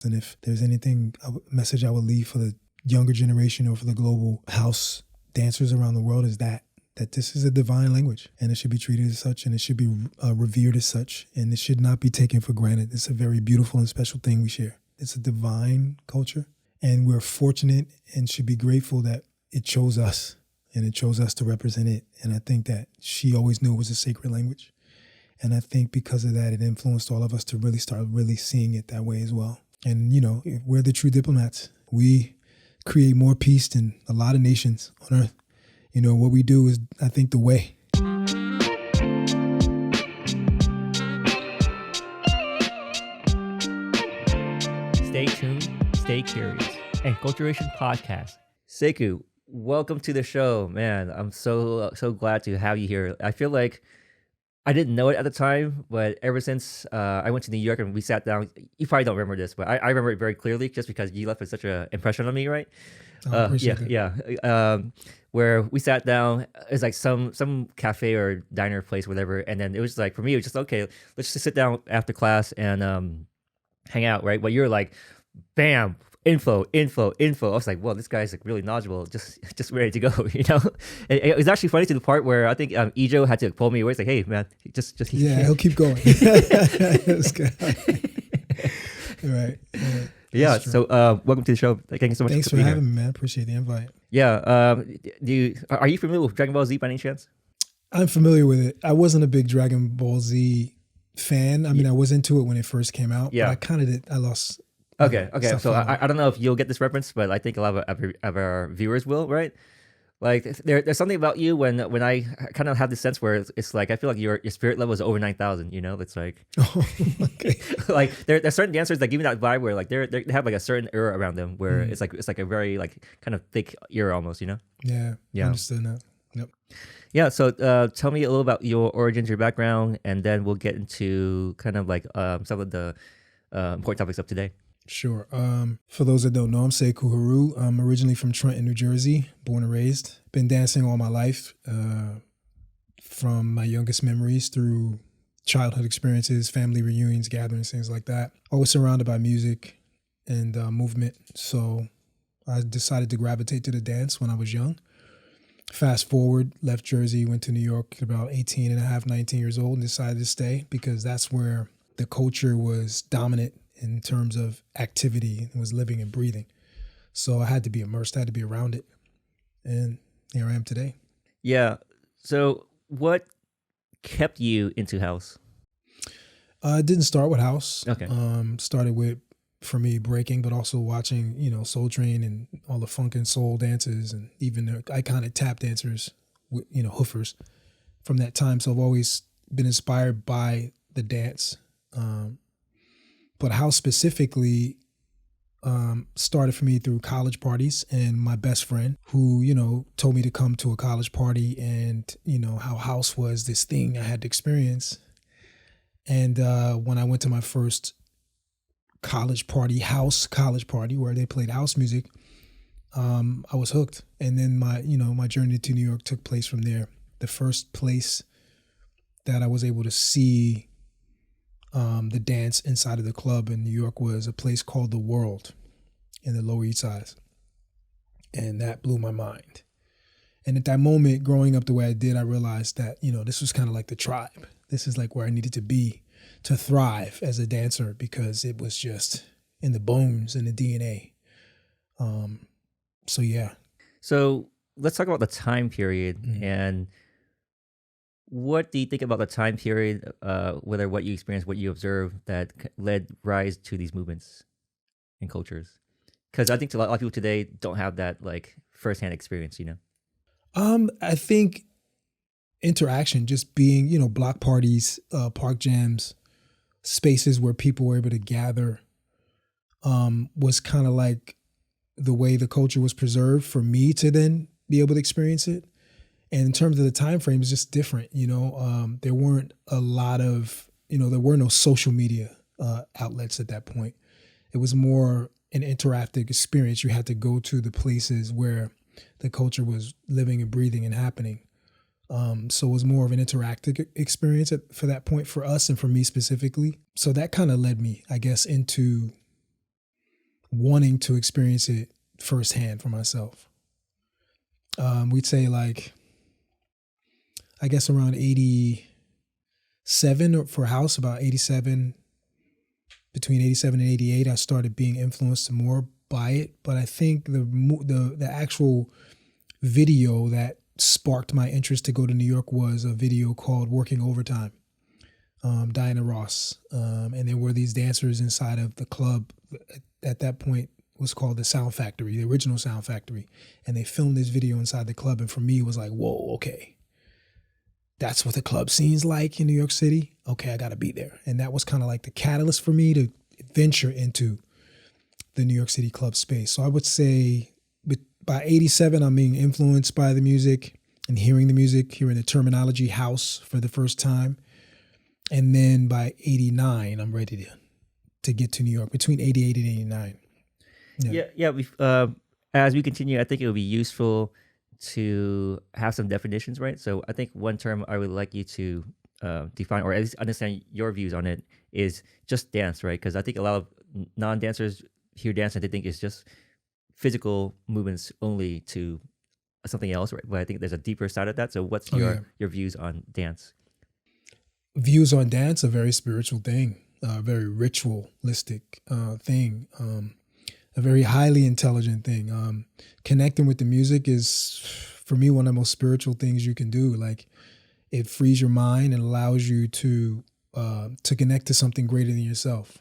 And if there's anything, a message I would leave for the younger generation or for the global house dancers around the world is that this is a divine language and it should be treated as such and it should be revered as such and it should not be taken for granted. It's a very beautiful and special thing we share. It's a divine culture and we're fortunate and should be grateful that it chose us and it chose us to represent it. And I think that she always knew it was a sacred language. And I think because of that, it influenced all of us to really start really seeing it that way as well. And, you know, if we're the true diplomats. We create more peace than a lot of nations on earth. You know, what we do is, I think, the way. Stay tuned, stay curious. Enculturation Podcast. Sekou, welcome to the show, man. I'm so glad to have you here. I feel like I didn't know it at the time, but ever since I went to New York and we sat down, you probably don't remember this, but I remember it very clearly just because you left such an impression on me, right? I appreciate it. Yeah. Where we sat down, it's like some cafe or diner place, whatever, and then it was like, for me, it was just, okay, let's just sit down after class and hang out, right? But you're like, bam, info. I was like, well, this guy's like really knowledgeable, just ready to go, you know? It was actually funny to the part where I think Ejo had to pull me away. It's like, hey, man, just yeah, he'll keep going. That's good. Right. Yeah. So, welcome to the show. Thank you so much. Thanks for having me, man. Appreciate the invite. Yeah. Are you familiar with Dragon Ball Z by any chance? I'm familiar with it. I wasn't a big Dragon Ball Z fan. I mean, I was into it when it first came out. Yeah. But I kind of did. I lost. Okay. So I don't know if you'll get this reference, but I think a lot of our viewers will, right? Like there's something about you when I kind of have this sense where it's like I feel like your spirit level is over 9,000. You know, it's like, oh, okay. Like there's certain dancers that give me that vibe where like they have like a certain aura around them where it's like a very like kind of thick aura almost. You know? Yeah. Yeah. Understood that. Yep. Yeah. So tell me a little about your origins, your background, and then we'll get into kind of like some of the important topics of today. Sure. For those that don't know, I'm Sekou Heru. I'm originally from Trenton, New Jersey, born and raised. Been dancing all my life, from my youngest memories through childhood experiences, family reunions, gatherings, things like that. Always surrounded by music and movement. So I decided to gravitate to the dance when I was young. Fast forward, left Jersey, went to New York at about 18 and a half, 19 years old and decided to stay because that's where the culture was dominant in terms of activity. It was living and breathing. So I had to be immersed, I had to be around it. And here I am today. Yeah. So what kept you into house? It didn't start with house. Okay. Started with, for me, breaking, but also watching, Soul Train and all the funk and soul dances and even the iconic tap dancers, hoofers from that time. So I've always been inspired by the dance. But house specifically started for me through college parties and my best friend who, told me to come to a college party and, how house was this thing I had to experience. And when I went to my first college party where they played house music, I was hooked. And then my journey to New York took place from there. The first place that I was able to see the dance inside of the club in New York was a place called The World in the Lower East Side. And that blew my mind. And at that moment, growing up the way I did, I realized that, this was kind of like the tribe. This is like where I needed to be to thrive as a dancer because it was just in the bones, in the DNA. So, yeah. So let's talk about the time period and what do you think about the time period, whether what you experienced, what you observed that led rise to these movements and cultures? Because I think a lot of people today don't have that like firsthand experience, I think interaction, just being, block parties, park jams, spaces where people were able to gather, was kind of like the way the culture was preserved for me to then be able to experience it. And in terms of the time frame, it's just different. There weren't a lot of, there were no social media outlets at that point. It was more an interactive experience. You had to go to the places where the culture was living and breathing and happening. So it was more of an interactive experience for that point for us and for me specifically. So that kind of led me, I guess, into wanting to experience it firsthand for myself. We'd say like, I guess around 87 for house, about 87, between 87 and 88, I started being influenced more by it. But I think the actual video that sparked my interest to go to New York was a video called Working Overtime, Diana Ross. And there were these dancers inside of the club at that point was called the Sound Factory, the original Sound Factory. And they filmed this video inside the club. And for me, it was like, whoa, okay. That's what the club scene's like in New York City. Okay, I got to be there. And that was kind of like the catalyst for me to venture into the New York City club space. So I would say by 87, I'm being influenced by the music and hearing the music, hearing the terminology house for the first time. And then by 89, I'm ready to get to New York, between 88 and 89. As we continue, I think it would be useful to have some definitions, right? So I think one term I would like you to define, or at least understand your views on it, is just dance, right? Because I think a lot of non-dancers hear dance and they think it's just physical movements only to something else, right? But I think there's a deeper side of that. So what's your views on dance? Views on dance, a very spiritual thing, a very ritualistic thing, a very highly intelligent thing. Connecting with the music is, for me, one of the most spiritual things you can do. Like, it frees your mind and allows you to connect to something greater than yourself.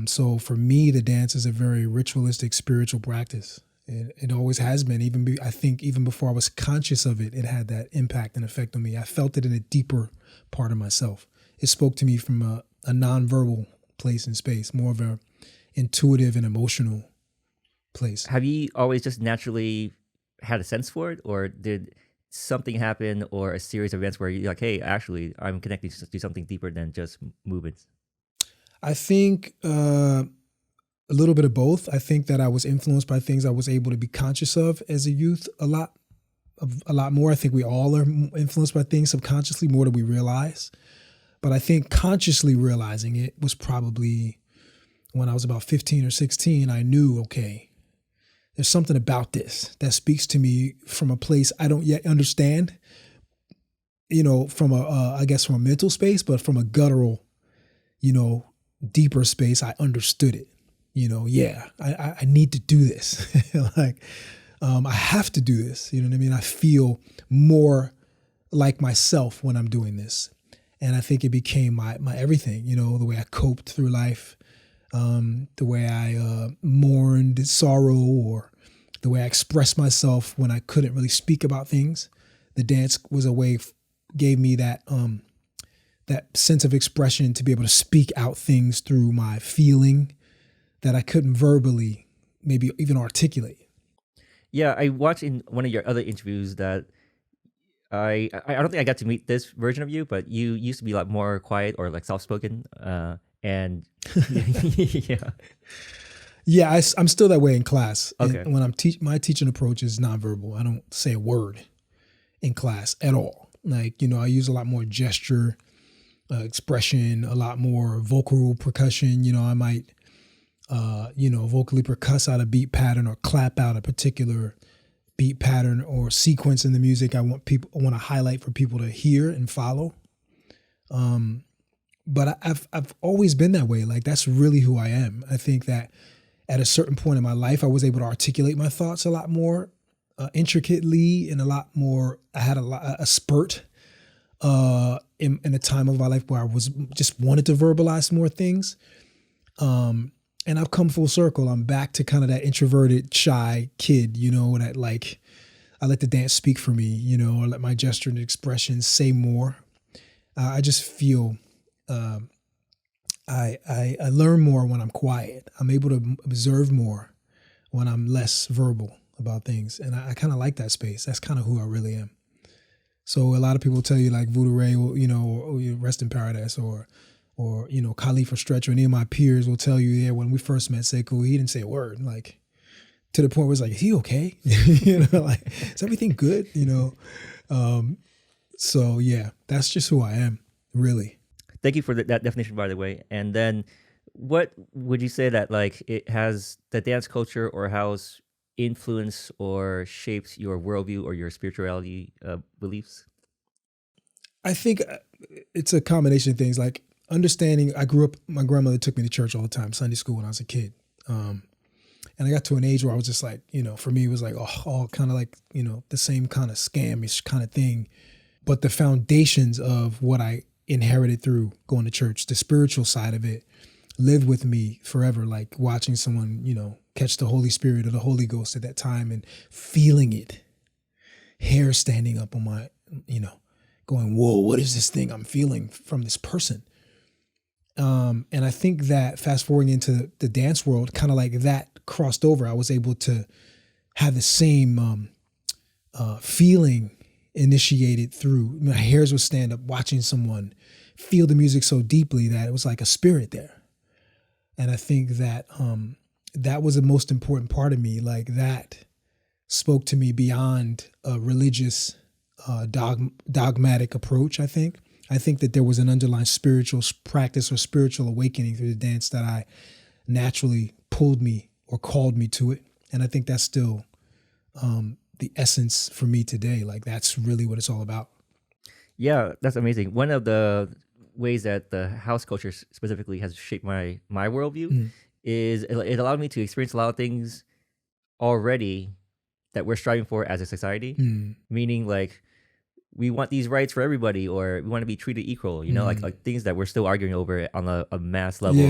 So for me, the dance is a very ritualistic, spiritual practice. It always has been. I think even before I was conscious of it, it had that impact and effect on me. I felt it in a deeper part of myself. It spoke to me from a nonverbal place and space, more of a intuitive and emotional place. Have you always just naturally had a sense for it, or did something happen or a series of events where you're like, hey, actually, I'm connecting to something deeper than just movements? I think a little bit of both. I think that I was influenced by things I was able to be conscious of as a youth a lot more. I think we all are influenced by things subconsciously more than we realize. But I think consciously realizing it was probably when I was about 15 or 16. I knew, okay, there's something about this that speaks to me from a place I don't yet understand, from I guess from a mental space, but from a guttural, deeper space, I understood it. I need to do this. I have to do this. You know what I mean? I feel more like myself when I'm doing this. And I think it became my everything, the way I coped through life, the way I mourned sorrow, or the way I expressed myself when I couldn't really speak about things. The dance was a way, gave me that sense of expression to be able to speak out things through my feeling that I couldn't verbally maybe even articulate. Yeah, I watched in one of your other interviews that I don't think I got to meet this version of you, but you used to be a lot more quiet or like soft-spoken, and yeah, I'm still that way in class. Okay. And when I'm my teaching approach is nonverbal. I don't say a word in class at all. Like, I use a lot more gesture, expression, a lot more vocal percussion. I might, vocally percuss out a beat pattern or clap out a particular beat pattern or sequence in the music I want to highlight for people to hear and follow. But I've always been that way. Like, that's really who I am. I think that at a certain point in my life, I was able to articulate my thoughts a lot more intricately and a lot more. I had a spurt in a time of my life where I was just wanted to verbalize more things. And I've come full circle. I'm back to kind of that introverted, shy kid, that like, I let the dance speak for me, I let my gesture and expression say more. I just feel I learn more when I'm quiet. I'm able to observe more when I'm less verbal about things. And I kind of like that space. That's kind of who I really am. So a lot of people tell you like Voodoo Ray, or rest in paradise, or Khalif or Stretch, or any of my peers will tell you, when we first met Sekou, he didn't say a word, like, to the point where it's like, is he okay? Like, is everything good? So yeah, that's just who I am, really. Thank you for that definition, by the way. And then what would you say that like it has the dance culture or house influence or shapes your worldview or your spirituality beliefs? I think it's a combination of things, like understanding. I grew up, my grandmother took me to church all the time, Sunday school when I was a kid. And I got to an age where I was just like, for me, it was like, all kind of like, the same kind of scamish kind of thing. But the foundations of what I inherited through going to church, the spiritual side of it, lived with me forever. Like watching someone, catch the Holy Spirit or the Holy Ghost at that time and feeling it, hair standing up on my, going, whoa, what is this thing I'm feeling from this person? And I think that fast forwarding into the dance world, kind of like that crossed over. I was able to have the same feeling initiated through, my hairs would stand up watching someone feel the music so deeply that it was like a spirit there. And I think that that was the most important part of me. Like that spoke to me beyond a religious dogmatic approach. I think that there was an underlying spiritual practice or spiritual awakening through the dance that I naturally pulled me or called me to it. And I think that's still the essence for me today. Like that's really what it's all about. Yeah, that's amazing. One of the ways that the house culture specifically has shaped my worldview is it allowed me to experience a lot of things already that we're striving for as a society. Meaning like we want these rights for everybody, or we want to be treated equal, like things that we're still arguing over on a mass level.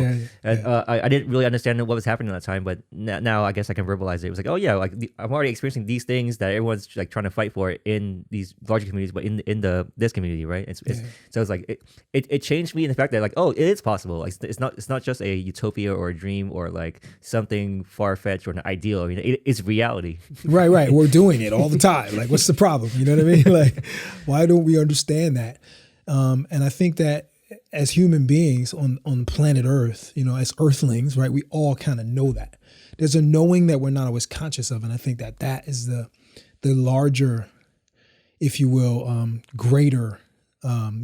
I didn't really understand what was happening at that time, but now I guess I can verbalize it. It was like, oh yeah, like I'm already experiencing these things that everyone's like trying to fight for in these larger communities, but in this community, right? So it's like it changed me in the fact that like, oh, it is possible. Like it's not just a utopia or a dream or like something far fetched or an ideal. I mean, it's reality. Right. We're doing it all the time. Like, what's the problem? You know what I mean? Like, why don't we understand that? And I think that as human beings on planet Earth, as earthlings, right, we all kind of know that. There's a knowing that we're not always conscious of. And I think that is the larger, if you will, greater,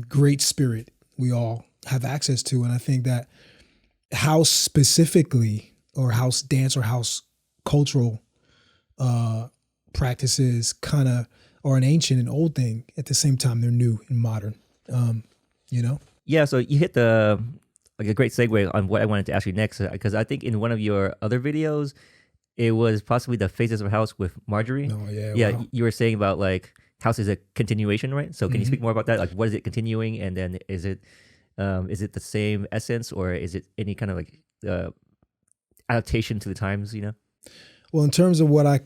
great spirit we all have access to. And I think that house specifically, or house dance or house cultural practices kind of are an ancient and old thing. At the same time, they're new and modern, Yeah, so you hit a great segue on what I wanted to ask you next, because I think in one of your other videos, it was possibly the Phases of House with Marjory. Oh, yeah. Yeah, Wow. you were saying about like house is a continuation, right? So can you speak more about that? Like, what is it continuing? And then is it the same essence, or is it any kind of like adaptation to the times, Well, in terms of what I,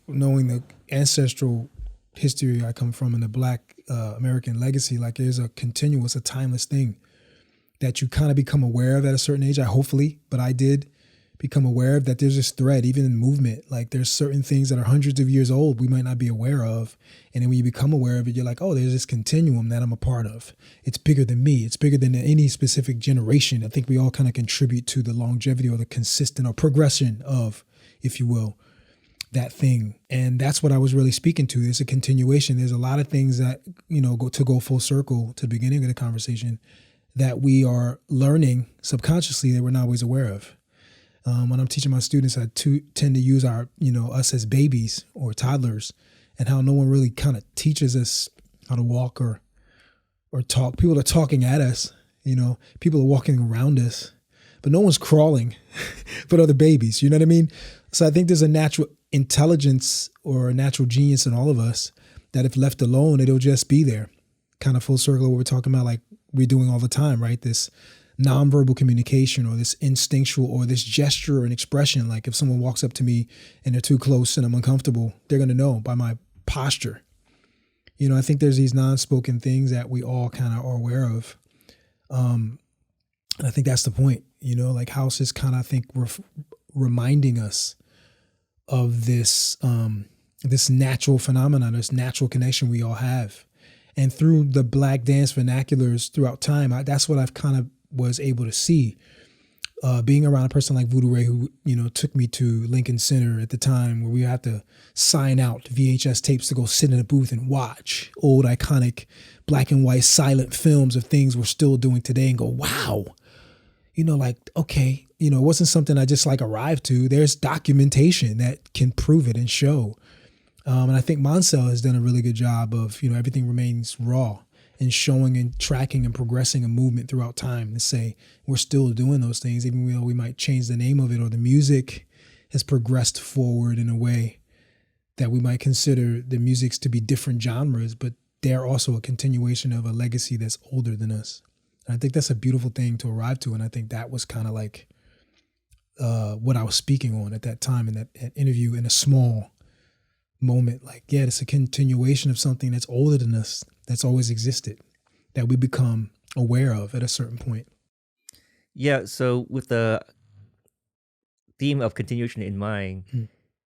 knowing the ancestral history I come from and the Black American legacy, like there's a continuous, a timeless thing that you kind of become aware of at a certain age. But I did become aware of that there's this thread, even in movement. Like there's certain things that are hundreds of years old we might not be aware of. And then when you become aware of it, you're like, oh, there's this continuum that I'm a part of. It's bigger than me. It's bigger than any specific generation. I think we all kind of contribute to the longevity or the consistent or progression of, if you will, that thing. And that's what I was really speaking to. There's a continuation. There's a lot of things that, go full circle to the beginning of the conversation that we are learning subconsciously that we're not always aware of. When I'm teaching my students, I tend to use us as babies or toddlers, and how no one really kind of teaches us how to walk or talk. People are talking at us, people are walking around us, but no one's crawling but other babies, you know what I mean? So I think there's a natural intelligence or a natural genius in all of us that if left alone, it'll just be there. Kind of full circle what we're talking about, like we're doing all the time, right? This nonverbal communication or this instinctual or this gesture and expression. Like if someone walks up to me and they're too close and I'm uncomfortable, they're going to know by my posture. I think there's these non-spoken things that we all kind of are aware of. And I think that's the point, like house is kind of, I think, reminding us of this natural phenomenon, this natural connection we all have. And through the Black dance vernaculars throughout time, that's what I've kind of was able to see. Being around a person like Voodoo Ray, who, took me to Lincoln Center at the time where we had to sign out VHS tapes to go sit in a booth and watch old iconic black and white silent films of things we're still doing today and go, wow, like, okay, it wasn't something I just like arrived to. There's documentation that can prove it and show. And I think Monsell has done a really good job of, everything remains raw and showing and tracking and progressing a movement throughout time to say we're still doing those things, even though we might change the name of it or the music has progressed forward in a way that we might consider the musics to be different genres, but they're also a continuation of a legacy that's older than us. And I think that's a beautiful thing to arrive to. And I think that was kind of like what I was speaking on at that time in that interview in a small moment. Like, yeah, it's a continuation of something that's older than us, that's always existed, that we become aware of at a certain point. Yeah, so with the theme of continuation in mind,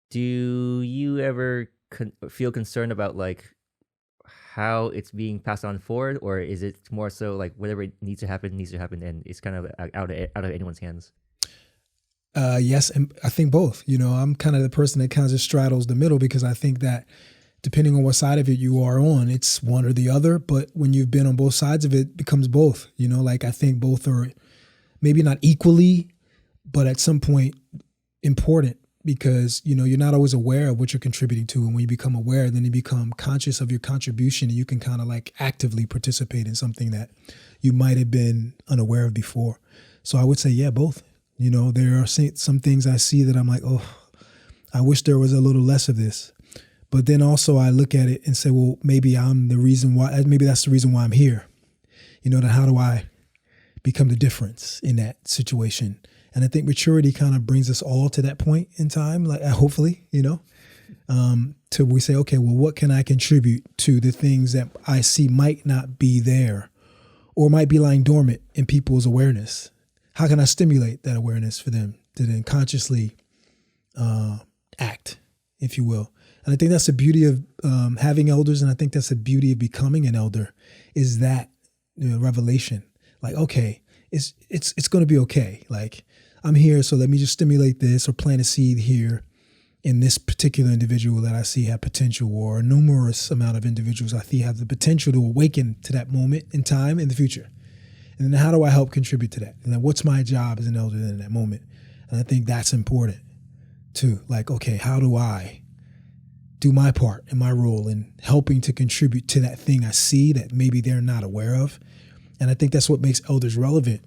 do you ever feel concerned about like how it's being passed on forward, or is it more so like whatever needs to happen, and it's kind of out of anyone's hands? Yes, and I think both. I'm kind of the person that kind of straddles the middle, because I think that depending on what side of it you are on, it's one or the other. But when you've been on both sides of it, it becomes both. Like I think both are maybe not equally, but at some point important, because you're not always aware of what you're contributing to. And when you become aware, then you become conscious of your contribution, and you can kind of like actively participate in something that you might have been unaware of before. So I would say, yeah, both. There are some things I see that I'm like, oh, I wish there was a little less of this. But then also I look at it and say, well, maybe I'm the reason why, maybe that's the reason why I'm here. Then how do I become the difference in that situation? And I think maturity kind of brings us all to that point in time, like hopefully, till we say, okay, well, what can I contribute to the things that I see might not be there or might be lying dormant in people's awareness? How can I stimulate that awareness for them to then consciously act, if you will? And I think that's the beauty of having elders, and I think that's the beauty of becoming an elder, is that revelation. Like, okay, it's going to be okay. Like, I'm here, so let me just stimulate this or plant a seed here in this particular individual that I see have potential, or a numerous amount of individuals I see have the potential to awaken to that moment in time in the future. And then how do I help contribute to that? And then what's my job as an elder in that moment? And I think that's important too. Like, okay, how do I do my part and my role in helping to contribute to that thing I see that maybe they're not aware of? And I think that's what makes elders relevant,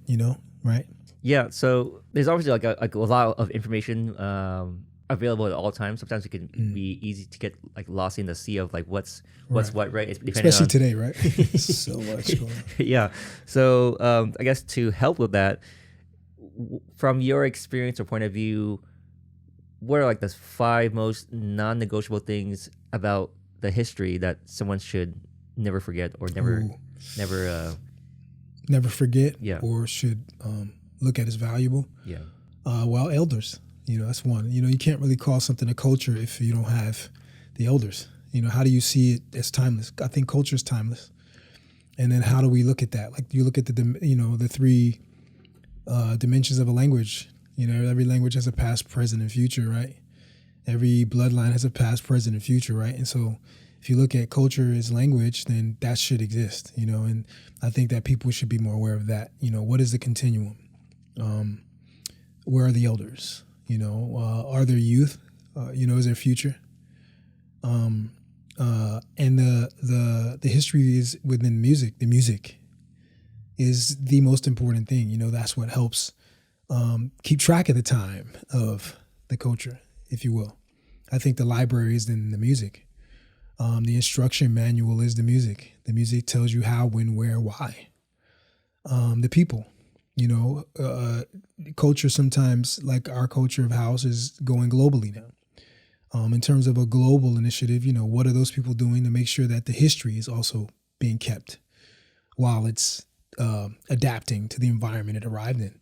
right? Yeah, so there's obviously like a lot of information available at all times. Sometimes it can be easy to get like lost in the sea of like what's what, right? Especially today, right? So much going on. Yeah. So I guess to help with that, from your experience or point of view, what are like the 5 most non-negotiable things about the history that someone should never forget or never forget, yeah, or should look at as valuable? Yeah. Well, elders. That's one. You can't really call something a culture if you don't have the elders. How do you see it as timeless? I think culture is timeless. And then how do we look at that? Like you look at the 3 dimensions of a language. Every language has a past, present, and future, right? Every bloodline has a past, present, and future, right? And so if you look at culture as language, then that should exist, and I think that people should be more aware of that. What is the continuum? Where are the elders? Are there youth? Is there future? And the history is within music. The music is the most important thing. That's what helps keep track of the time of the culture, if you will. I think the library is in the music. The instruction manual is the music. The music tells you how, when, where, why. The people. Culture sometimes, like our culture of house, is going globally now. In terms of a global initiative, what are those people doing to make sure that the history is also being kept while it's adapting to the environment it arrived in?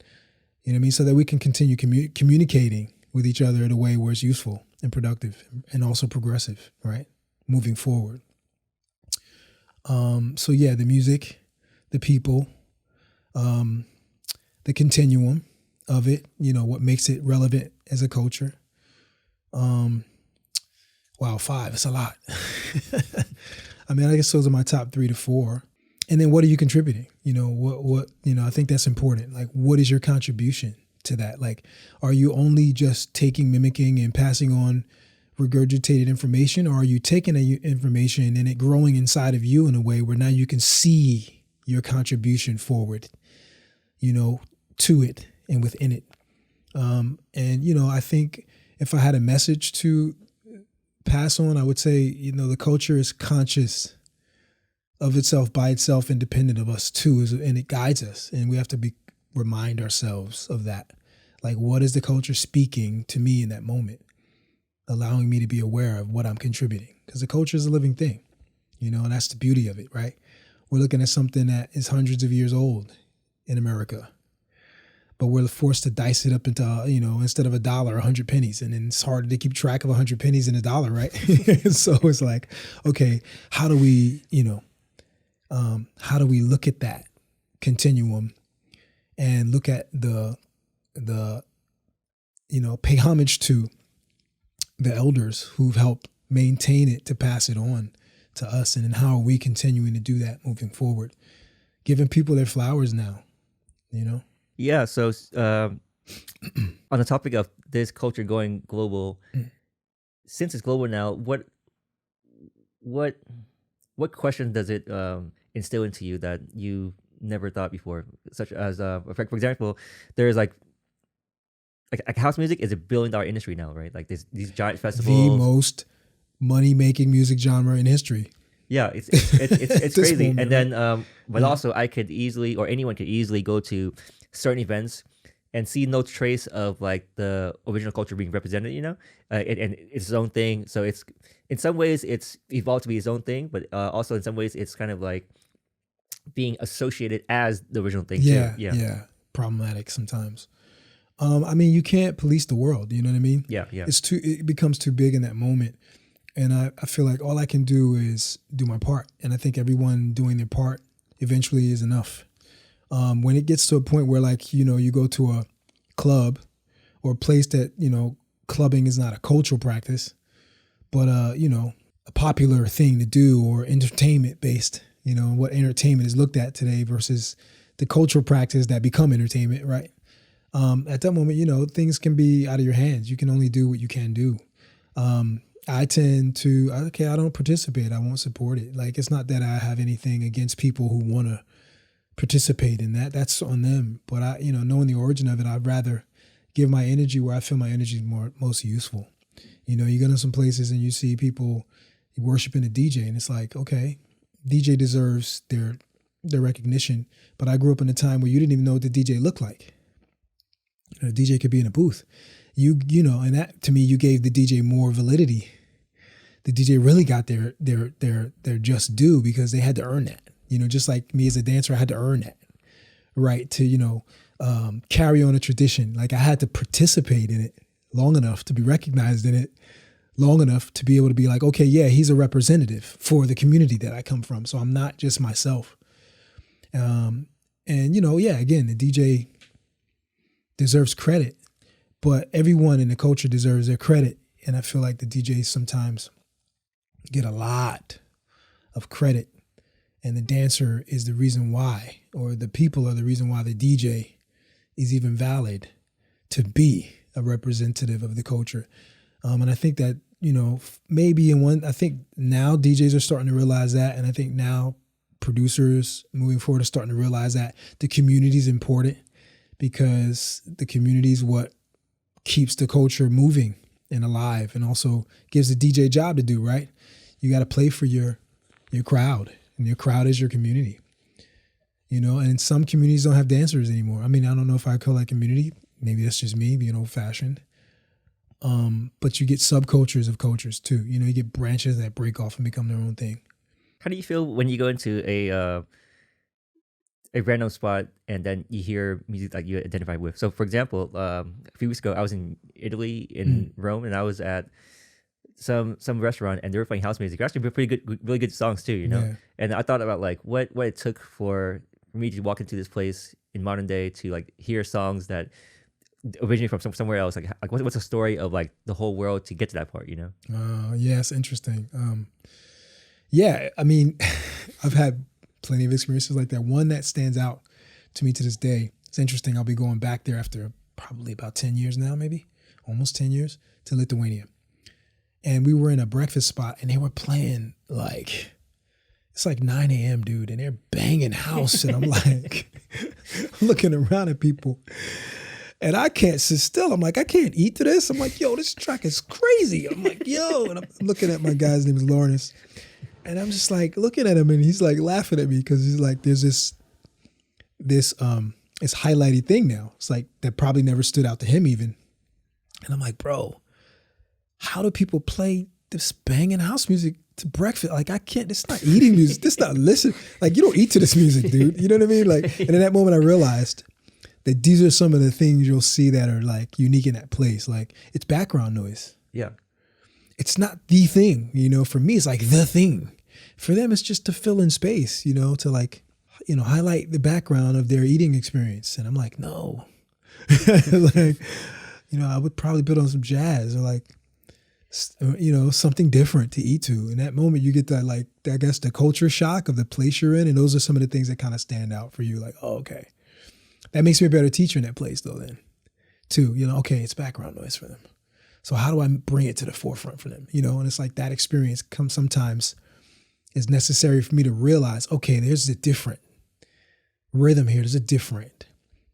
You know what I mean? So that we can continue communicating with each other in a way where it's useful and productive and also progressive, right? Moving forward. So yeah, the music, the people, the continuum of it, what makes it relevant as a culture. Wow, 5, it's a lot. I mean, I guess those are my top 3 to 4. And then what are you contributing? I think that's important. Like, what is your contribution to that? Like, are you only just taking, mimicking, and passing on regurgitated information, or are you taking that information and it growing inside of you in a way where now you can see your contribution forward, to it and within it? I think if I had a message to pass on, I would say, the culture is conscious of itself by itself, independent of us too, and it guides us. And we have to remind ourselves of that. Like, what is the culture speaking to me in that moment, allowing me to be aware of what I'm contributing? Because the culture is a living thing, and that's the beauty of it, right? We're looking at something that is hundreds of years old in America, but we're forced to dice it up into, instead of $1, 100 pennies. And then it's harder to keep track of 100 pennies and $1, right? So it's like, okay, how do we look at that continuum and look at the pay homage to the elders who've helped maintain it to pass it on to us? And then how are we continuing to do that moving forward? Giving people their flowers now, Yeah. So on the topic of this culture going global, since it's global now, what question does it instill into you that you never thought before? Such as, for example, there's like house music is $1 billion industry now, right? Like these giant festivals. The most money-making music genre in history. Yeah, it's crazy. Moment, and then, but also I could easily, or anyone could easily go to certain events and see no trace of like the original culture being represented, and it's its own thing. So it's, in some ways it's evolved to be its own thing, but also in some ways it's kind of like being associated as the original thing. Yeah. Problematic sometimes. You can't police the world. You know what I mean? Yeah. It becomes too big in that moment. And I feel like all I can do is do my part. And I think everyone doing their part eventually is enough. When it gets to a point where, like, you go to a club or a place that, clubbing is not a cultural practice, but, a popular thing to do, or entertainment based, what entertainment is looked at today versus the cultural practice that become entertainment, right? At that moment, things can be out of your hands. You can only do what you can do. I tend to, I don't participate. I won't support it. Like, it's not that I have anything against people who want to participate in that. That's on them. But I, knowing the origin of it, I'd rather give my energy where I feel my energy is most useful. You go to some places and you see people worshiping a DJ, and it's like, okay, DJ deserves their recognition. But I grew up in a time where you didn't even know what the DJ looked like. A DJ could be in a booth. And that, to me, you gave the DJ more validity. The DJ really got their just due because they had to earn that. Just like me as a dancer, I had to earn that right to, carry on a tradition. Like, I had to participate in it long enough to be recognized in it, long enough to be able to be like, okay, yeah, he's a representative for the community that I come from. So I'm not just myself. Again, the DJ deserves credit, but everyone in the culture deserves their credit. And I feel like the DJs sometimes get a lot of credit, and the dancer is the reason why, or the people are the reason why the DJ is even valid to be a representative of the culture. And I think that, I think now DJs are starting to realize that. And I think now producers moving forward are starting to realize that the community is important, because the community is what keeps the culture moving and alive, and also gives the DJ a job to do, right? You got to play for your crowd, and your crowd is your community. And some communities don't have dancers anymore. I don't know if I call that community. Maybe that's just me being old fashioned. But you get subcultures of cultures too. You get branches that break off and become their own thing. How do you feel when you go into a random spot and then you hear music that you identify with? So, for example, a few weeks ago, I was in Italy, in Rome, and I was at some restaurant, and they were playing house music. They're actually pretty good, really good songs too, Yeah. And I thought about like what it took for me to walk into this place in modern day to like hear songs that originate from somewhere else. Like what's the story of like the whole world to get to that part? Yeah, it's interesting. I've had plenty of experiences like that. One that stands out to me to this day. It's interesting. I'll be going back there after probably about 10 years now, maybe almost 10 years, to Lithuania. And we were in a breakfast spot and they were playing like, it's like 9 a.m., dude, and they're banging house. And I'm like, looking around at people and I can't sit still. I'm like, I can't eat to this. I'm like, yo, this track is crazy. I'm like, yo, and I'm looking at my guy's name is Lawrence. And I'm just like looking at him and he's like laughing at me because he's like, there's this highlighty thing now. It's like that probably never stood out to him even. And I'm like, bro, how do people play this banging house music to breakfast? Like, I can't, it's not eating music. This not listen. Like, you don't eat to this music, dude. You know what I mean? Like, and in that moment I realized that these are some of the things you'll see that are like unique in that place. Like, it's background noise. Yeah. It's not the thing, you know, for me, it's like the thing. For them, it's just to fill in space, you know, to like, you know, highlight the background of their eating experience. And I'm like, no, like, you know, I would probably put on some jazz or like, you know, something different to eat to. In that moment, you get that, like, I guess the culture shock of the place you're in. And those are some of the things that kind of stand out for you. Like, oh, okay. That makes me a better teacher in that place though then too. You know, okay, it's background noise for them. So how do I bring it to the forefront for them? You know, and it's like that experience comes sometimes is necessary for me to realize, okay, there's a different rhythm here. There's a different,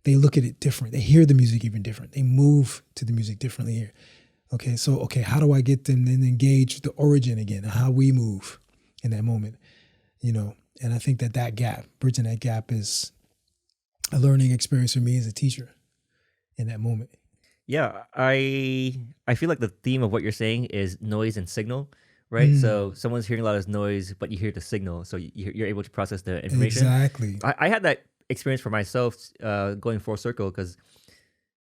they look at it different. They hear the music even different. They move to the music differently here. Okay, so, okay, how do I get them and engage the origin again, how we move in that moment, you know? And I think that gap, bridging that gap is a learning experience for me as a teacher in that moment. Yeah, I feel like the theme of what you're saying is noise and signal, right? So someone's hearing a lot of noise, but you hear the signal, so you're able to process the information. Exactly. I had that experience for myself going full circle because,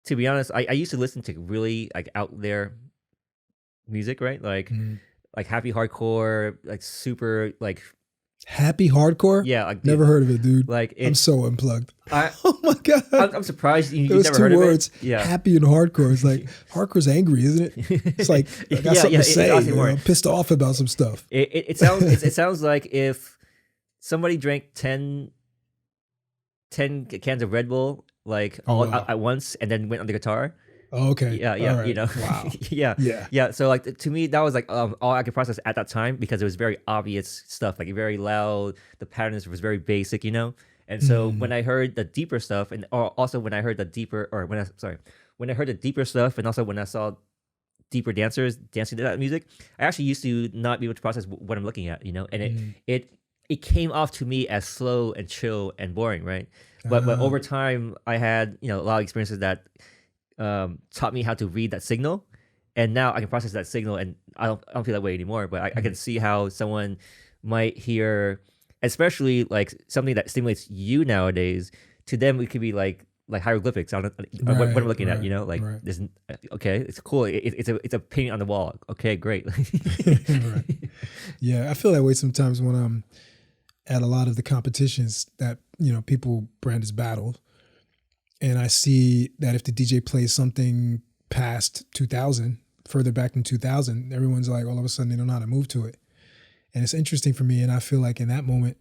to be honest, I used to listen to really like out there music, right? Like happy hardcore, like super like happy hardcore. Yeah, like, never heard of it, dude. Like I'm so unplugged. Oh my god, I'm surprised you've Those never two heard words, of it. Yeah, happy and hardcore. It's like hardcore's angry, isn't it? It's like I got something to say. You know, I'm pissed off about some stuff. It sounds it sounds like if somebody drank 10 cans of Red Bull like all at once and then went on the guitar. Oh, okay. Yeah, right. You know. Wow. Yeah. So like to me, that was like all I could process at that time because it was very obvious stuff, like very loud. The patterns was very basic, you know. And so when I heard the deeper stuff, and also when I heard the deeper, or when I heard the deeper stuff, and also when I saw deeper dancers dancing to that music, I actually used to not be able to process what I'm looking at, you know. And it came off to me as slow and chill and boring, right? But over time, I had a lot of experiences that taught me how to read that signal, and now I can process that signal, and I don't feel that way anymore. But I can see how someone might hear, especially like something that stimulates you nowadays. To them, it could be like hieroglyphics on what I'm looking at. You know, like this. Okay, it's cool. It's a painting on the wall. Okay, great. Right. Yeah, I feel that way sometimes when I'm at a lot of the competitions that people brand as battles. And I see that if the DJ plays something past 2000, further back than 2000, everyone's like, all of a sudden, they don't know how to move to it. And it's interesting for me. And I feel like in that moment,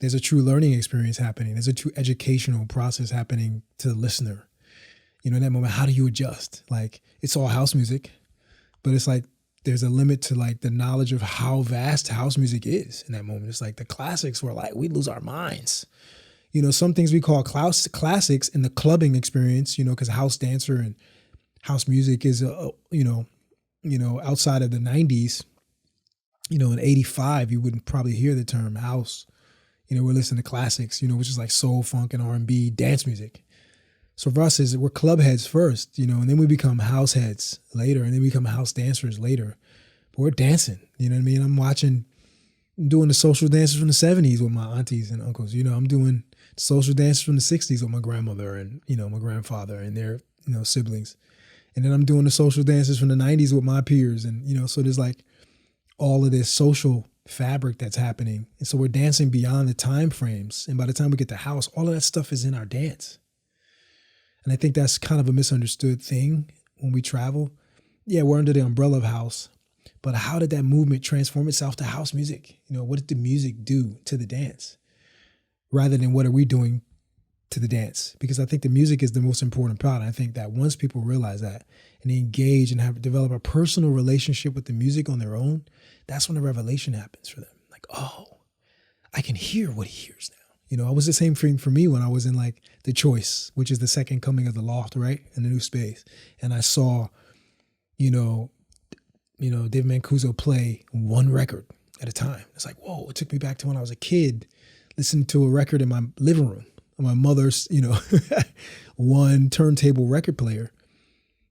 there's a true learning experience happening. There's a true educational process happening to the listener. In that moment, how do you adjust? Like, it's all house music, but it's like there's a limit to like the knowledge of how vast house music is in that moment. It's like the classics were like, we lose our minds. Some things we call classics in the clubbing experience, because house dancer and house music is, outside of the 90s, in 85, you wouldn't probably hear the term house. We're listening to classics, which is like soul, funk, and R&B dance music. So for us, we're club heads first, and then we become house heads later, and then we become house dancers later. But we're dancing, you know what I mean? I'm doing the social dances from the 70s with my aunties and uncles. I'm doing social dances from the 60s with my grandmother and, my grandfather and their, siblings. And then I'm doing the social dances from the 90s with my peers. And, so there's like all of this social fabric that's happening. And so we're dancing beyond the time frames. And by the time we get to house, all of that stuff is in our dance. And I think that's kind of a misunderstood thing when we travel. Yeah, we're under the umbrella of house. But how did that movement transform itself to house music? What did the music do to the dance? rather than what are we doing to the dance, because I think the music is the most important part. I think that once people realize that and they engage and develop a personal relationship with the music on their own, that's when the revelation happens for them. Like, oh, I can hear what he hears now. You know, it was the same thing for me when I was in like The Choice, which is the second coming of the Loft, right? In the new space. And I saw, Dave Mancuso play one record at a time. It's like, whoa, it took me back to when I was a kid, listening to a record in my living room on my mother's, one turntable record player.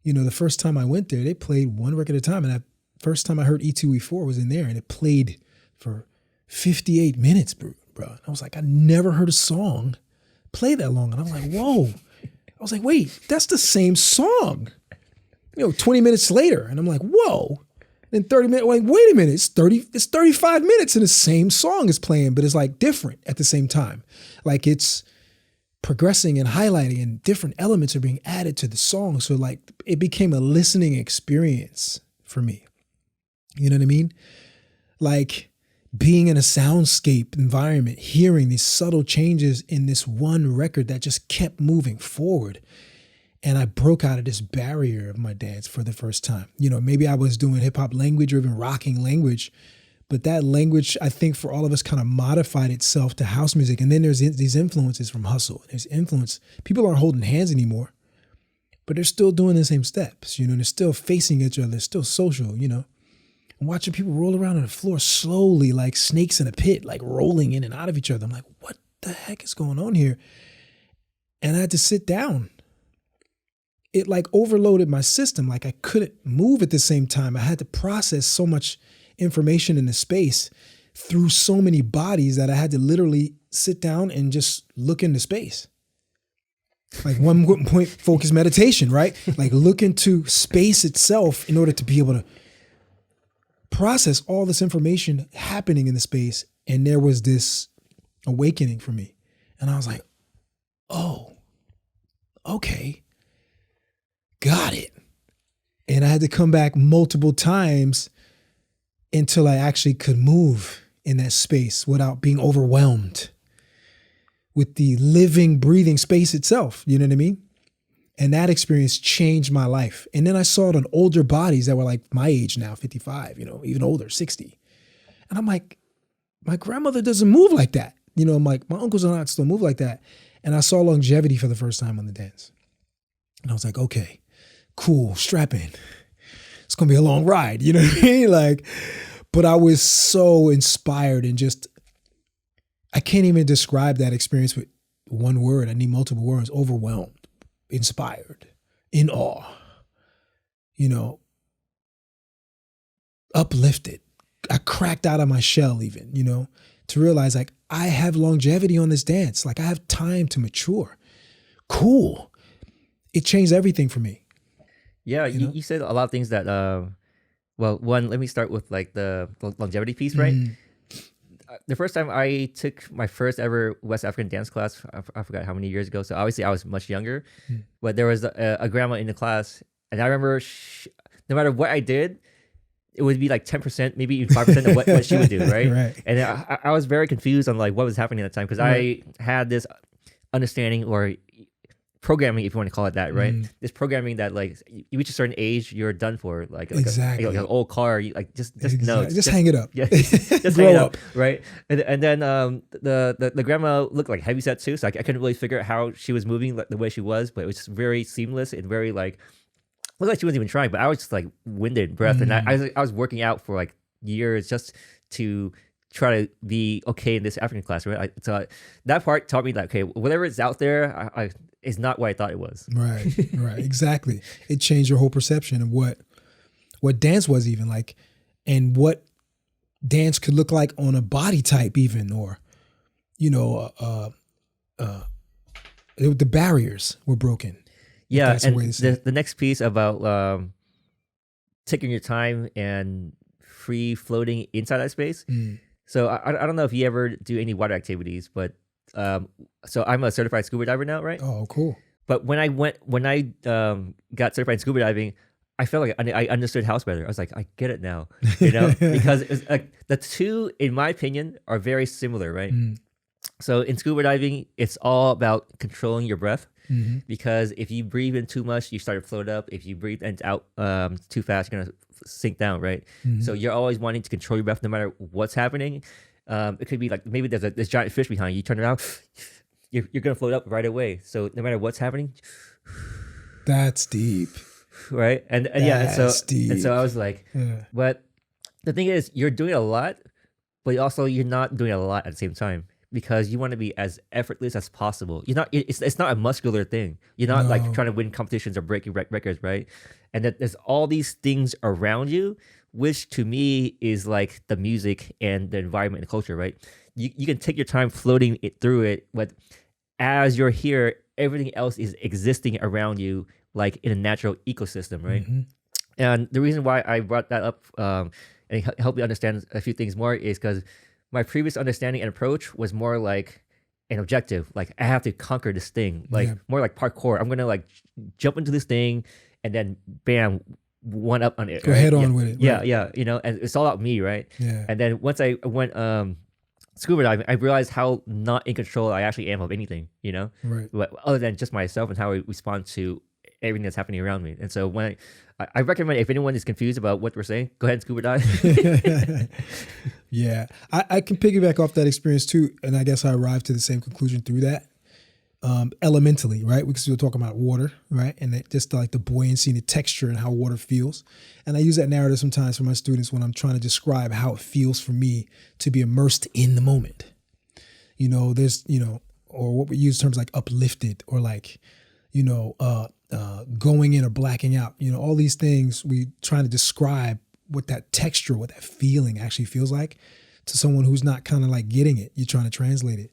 The first time I went there, they played one record at a time. And the first time I heard E2E4 was in there, and it played for 58 minutes, bro. And I was like, I never heard a song play that long. And I was like, whoa. I was like, wait, that's the same song. 20 minutes later. And I'm like, whoa. And 30 minutes, like, wait a minute, it's 35 minutes and the same song is playing, but it's like different at the same time. Like it's progressing and highlighting, and different elements are being added to the song. So like it became a listening experience for me. You know what I mean? Like being in a soundscape environment, hearing these subtle changes in this one record that just kept moving forward. And I broke out of this barrier of my dance for the first time. Maybe I was doing hip hop language or even rocking language, but that language, I think for all of us, kind of modified itself to house music. And then there's these influences from hustle. There's influence. People aren't holding hands anymore, but they're still doing the same steps. They're still facing each other. They're still social, and watching people roll around on the floor slowly, like snakes in a pit, like rolling in and out of each other. I'm like, what the heck is going on here? And I had to sit down. It like overloaded my system. Like I couldn't move at the same time. I had to process so much information in the space through so many bodies that I had to literally sit down and just look into space. Like one point focus meditation, right? Like look into space itself in order to be able to process all this information happening in the space. And there was this awakening for me. And I was like, oh, okay. Got it. And I had to come back multiple times until I actually could move in that space without being overwhelmed with the living, breathing space itself. You know what I mean? And that experience changed my life. And then I saw it on older bodies that were like my age now, 55, even older, 60. And I'm like, my grandmother doesn't move like that. I'm like, my uncles and aunts don't move like that. And I saw longevity for the first time on the dance. And I was like, okay, cool, strap in. It's going to be a long ride. You know what I mean? Like, but I was so inspired and just, I can't even describe that experience with one word. I need multiple words. Overwhelmed, inspired, in awe, uplifted. I cracked out of my shell even, to realize like I have longevity on this dance. Like I have time to mature. Cool. It changed everything for me. Yeah, you said a lot of things that, one, let me start with like the longevity piece, right? The first time I took my first ever West African dance class, I forgot how many years ago. So obviously I was much younger, but there was a grandma in the class. And I remember no matter what I did, it would be like 10%, maybe even 5% of what she would do, right? Right. And I was very confused on like what was happening at the time, because I had this understanding or programming, if you want to call it that, right? This programming that like you reach a certain age, you're done for. Like exactly. Like an old car, you like just exactly. no, just hang it up. Yeah, just hang it up, right? And then the grandma looked like heavyset too, so I couldn't really figure out how she was moving the way she was, but it was very seamless and very like looked like she wasn't even trying. But I was just like winded breath, and I was working out for like years just to try to be okay in this African class, right? So that part taught me that okay, whatever is out there, is not what I thought it was. Right, exactly. It changed your whole perception of what dance was even like, and what dance could look like on a body type even, or, the barriers were broken. Yeah, and the next piece about taking your time and free floating inside that space. So I don't know if you ever do any water activities, but so I'm a certified scuba diver now, right? Oh, cool. But when I got certified in scuba diving, I felt like I understood house better. I was like, I get it now, because it's like the two, in my opinion, are very similar, right? So in scuba diving, it's all about controlling your breath. Because if you breathe in too much, you start to float up. If you breathe in out too fast, you're gonna sink down, right? So you're always wanting to control your breath no matter what's happening. It could be like maybe there's this giant fish behind you. You turn around, you're gonna float up right away. So no matter what's happening, That's deep. right? And so I was like, Yeah. but the thing is, you're doing a lot, but also you're not doing a lot at the same time. Because you want to be as effortless as possible. You're not. It's not a muscular thing. You're not like trying to win competitions or breaking records, right? And that there's all these things around you, which to me is like the music and the environment and culture, right? You can take your time floating it through it, but as you're here, everything else is existing around you, like in a natural ecosystem, right? And the reason why I brought that up and help you understand a few things more is because my previous understanding and approach was more like an objective. Like I have to conquer this thing, like more like parkour. I'm gonna like jump into this thing and then bam, one up on it. Go head on with it. Yeah, yeah. You know, and it's all about me, right? Yeah. And then once I went scuba diving, I realized how not in control I actually am of anything, you know? Right. But other than just myself and how I respond to everything that's happening around me. And so when I recommend, if anyone is confused about what we're saying, go ahead and scuba dive. Yeah. I can piggyback off that experience too. And I guess I arrived to the same conclusion through that. Elementally, right? Because we were talking about water, right? And just like the buoyancy and the texture and how water feels. And I use that narrative sometimes for my students when I'm trying to describe how it feels for me to be immersed in the moment. You know, there's, you know, or what we use terms like uplifted or like, you know, going in or blacking out, you know, all these things we trying to describe what that texture, what that feeling actually feels like to someone who's not kind of like getting it. You're trying to translate it.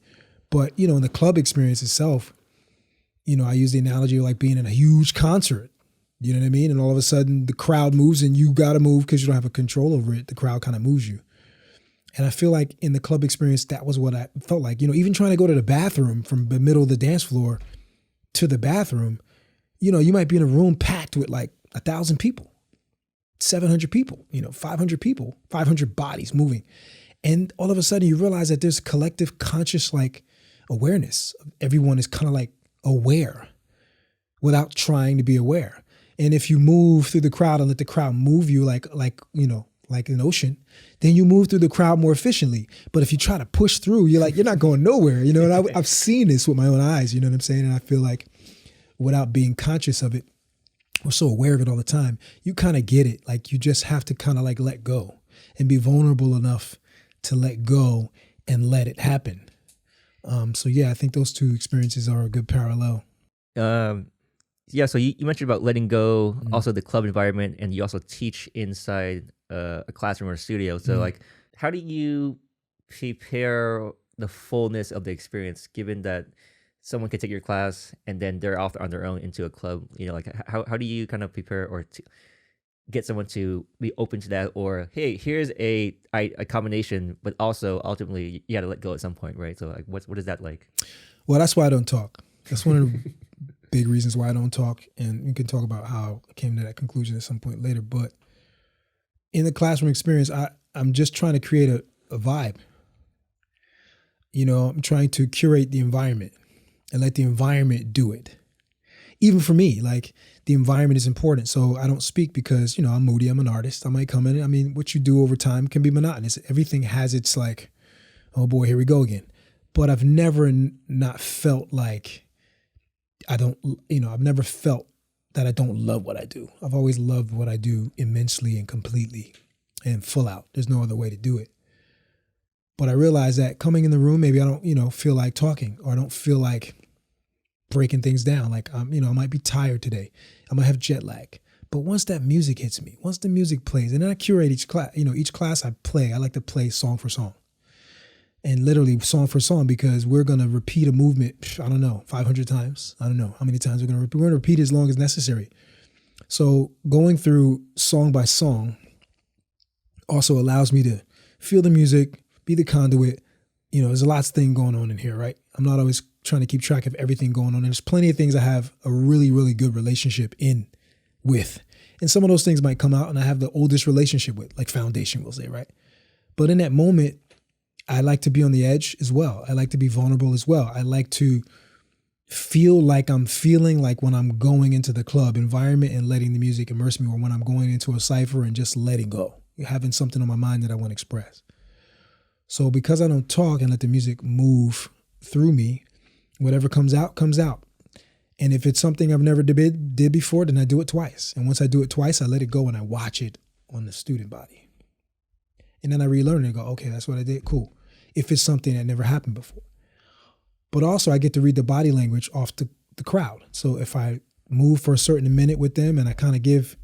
But, you know, in the club experience itself, you know, I use the analogy of like being in a huge concert, you know what I mean? And all of a sudden the crowd moves and you got to move because you don't have a control over it. The crowd kind of moves you. And I feel like in the club experience, that was what I felt like, you know, even trying to go to the bathroom from the middle of the dance floor to the bathroom, you know, you might be in a room packed with like 1,000 people, 700 people, you know, 500 people, 500 bodies moving. And all of a sudden you realize that there's collective conscious like awareness. Everyone is kind of like aware without trying to be aware. And if you move through the crowd and let the crowd move you like, you know, like an ocean, then you move through the crowd more efficiently. But if you try to push through, you're not going nowhere, you know, and I've seen this with my own eyes, you know what I'm saying? And I feel like without being conscious of it, we're so aware of it all the time, you kind of get it. Like you just have to kind of like let go and be vulnerable enough to let go and let it happen. So yeah, I think those two experiences are a good parallel. Yeah, so you mentioned about letting go, also the club environment, and you also teach inside a classroom or a studio. So like, how do you prepare the fullness of the experience, given that someone can take your class and then they're off on their own into a club? You know, like how do you kind of prepare or get someone to be open to that? Or, hey, here's a combination, but also ultimately you got to let go at some point, right? So like, what is that like? Well, that's why I don't talk. That's one of the big reasons why I don't talk. And we can talk about how I came to that conclusion at some point later. But in the classroom experience, I'm just trying to create a vibe. You know, I'm trying to curate the environment and let the environment do it. Even for me, like the environment is important. So I don't speak because, you know, I'm moody, I'm an artist. I might come in. I mean, what you do over time can be monotonous. Everything has its like, oh boy, here we go again. But I've never not felt like I've never felt that I don't love what I do. I've always loved what I do immensely and completely and full out. There's no other way to do it. But I realize that coming in the room, maybe I don't, you know, feel like talking, or I don't feel like breaking things down. Like I might be tired today. I might have jet lag. But once that music hits me, once the music plays, and then I curate each class, you know, each class I play, I like to play song for song. And literally song for song, because we're going to repeat a movement, I don't know, 500 times. I don't know how many times we're going to repeat as long as necessary. So going through song by song also allows me to feel the music, be the conduit. You know, there's a lot of things going on in here, right? I'm not always trying to keep track of everything going on. And there's plenty of things I have a really, really good relationship with. And some of those things might come out and I have the oldest relationship with, like foundation, we'll say, right? But in that moment, I like to be on the edge as well. I like to be vulnerable as well. I like to feel like I'm feeling like when I'm going into the club environment and letting the music immerse me, or when I'm going into a cipher and just letting go, having something on my mind that I want to express. So because I don't talk and let the music move through me, whatever comes out, comes out. And if it's something I've never did before, then I do it twice. And once I do it twice, I let it go and I watch it on the student body. And then I relearn it and go, okay, that's what I did. Cool. If it's something that never happened before. But also I get to read the body language off the crowd. So if I move for a certain minute with them and I kind of give,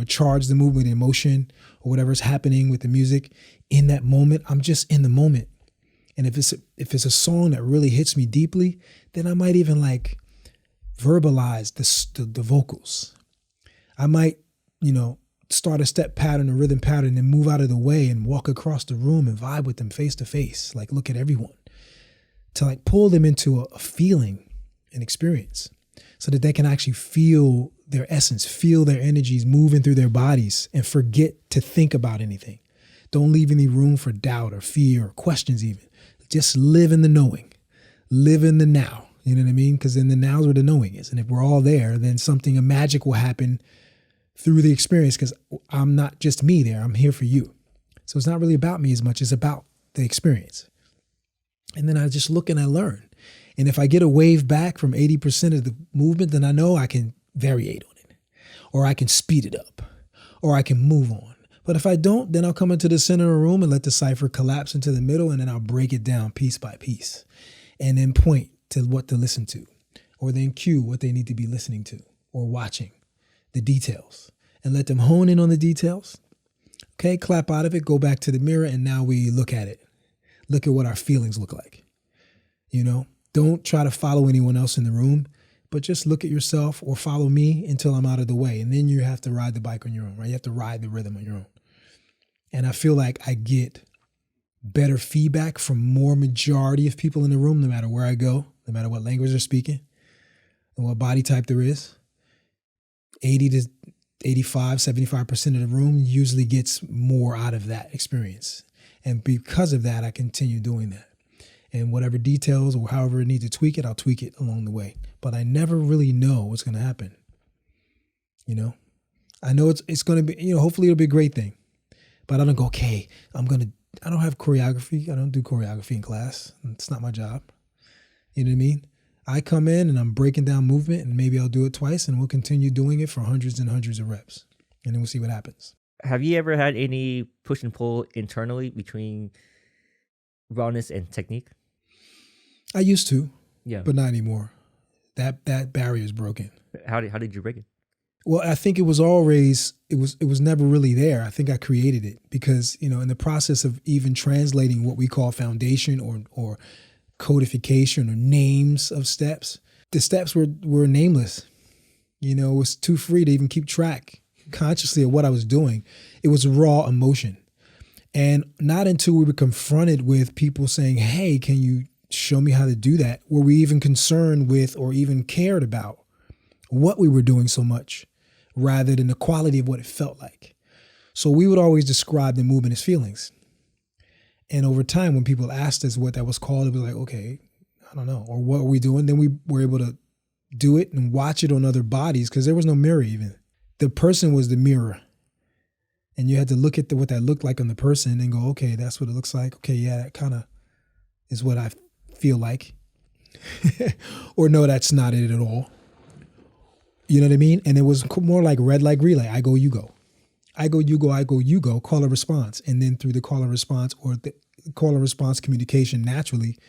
charge the movement, emotion, or whatever's happening with the music in that moment, I'm just in the moment. And if it's a song that really hits me deeply, then I might even like verbalize the vocals. I might, start a step pattern, a rhythm pattern, and move out of the way and walk across the room and vibe with them face to face, like look at everyone, to like pull them into a feeling, an experience, so that they can actually feel their essence, feel their energies moving through their bodies and forget to think about anything. Don't leave any room for doubt or fear or questions even. Just live in the knowing, live in the now. You know what I mean? Because in the now is where the knowing is. And if we're all there, then something magic will happen through the experience, because I'm not just me there. I'm here for you. So it's not really about me as much as about the experience. And then I just look and I learn. And if I get a wave back from 80% of the movement, then I know I can variate on it, or I can speed it up, or I can move on. But if I don't, then I'll come into the center of the room and let the cipher collapse into the middle, and then I'll break it down piece by piece and then point to what to listen to, or then cue what they need to be listening to or watching, the details, and let them hone in on the details. Okay, clap out of it, go back to the mirror, and now we look at it. Look at what our feelings look like. Don't try to follow anyone else in the room, but just look at yourself or follow me until I'm out of the way. And then you have to ride the bike on your own, right? You have to ride the rhythm on your own. And I feel like I get better feedback from more majority of people in the room, no matter where I go, no matter what language they're speaking and what body type there is. 80 to 85, 75% of the room usually gets more out of that experience. And because of that, I continue doing that. And whatever details or however I need to tweak it, I'll tweak it along the way. But I never really know what's going to happen. I know it's going to be, hopefully it'll be a great thing. But I don't go, okay, I don't have choreography. I don't do choreography in class. It's not my job. You know what I mean? I come in and I'm breaking down movement, and maybe I'll do it twice, and we'll continue doing it for hundreds and hundreds of reps. And then we'll see what happens. Have you ever had any push and pull internally between rawness and technique? I used to, yeah, but not anymore. That barrier is broken. How did you break it? Well, I think it was always, it was never really there. I think I created it because, in the process of even translating what we call foundation or codification or names of steps, the steps were nameless. It was too free to even keep track consciously of what I was doing. It was raw emotion. And not until we were confronted with people saying, hey, can you show me how to do that, were we even concerned with or even cared about what we were doing so much, rather than the quality of what it felt like. So we would always describe the movement as feelings. And over time, when people asked us what that was called, it was like, okay, I don't know. Or what are we doing? Then we were able to do it and watch it on other bodies, because there was no mirror even. The person was the mirror. And you had to look at what that looked like on the person and go, okay, that's what it looks like. Okay, yeah, that kind of is what I feel like. Or no, that's not it at all. You know what I mean? And it was more like red light relay. I go, you go. I go, you go, I go, you go, call and response. And then through the call and response, or the call and response communication naturally,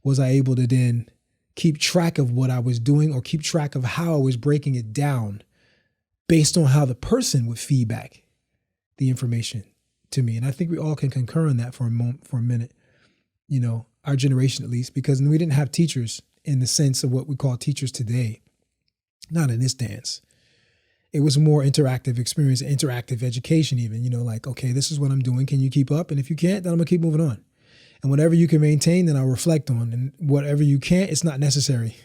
was I able to then keep track of what I was doing, or keep track of how I was breaking it down based on how the person would feedback the information to me. And I think we all can concur on that for a minute, our generation at least, because we didn't have teachers in the sense of what we call teachers today. Not in this dance. It was a more interactive experience, interactive education even, like, okay, this is what I'm doing. Can you keep up? And if you can't, then I'm gonna keep moving on. And whatever you can maintain, then I'll reflect on. And whatever you can't, it's not necessary.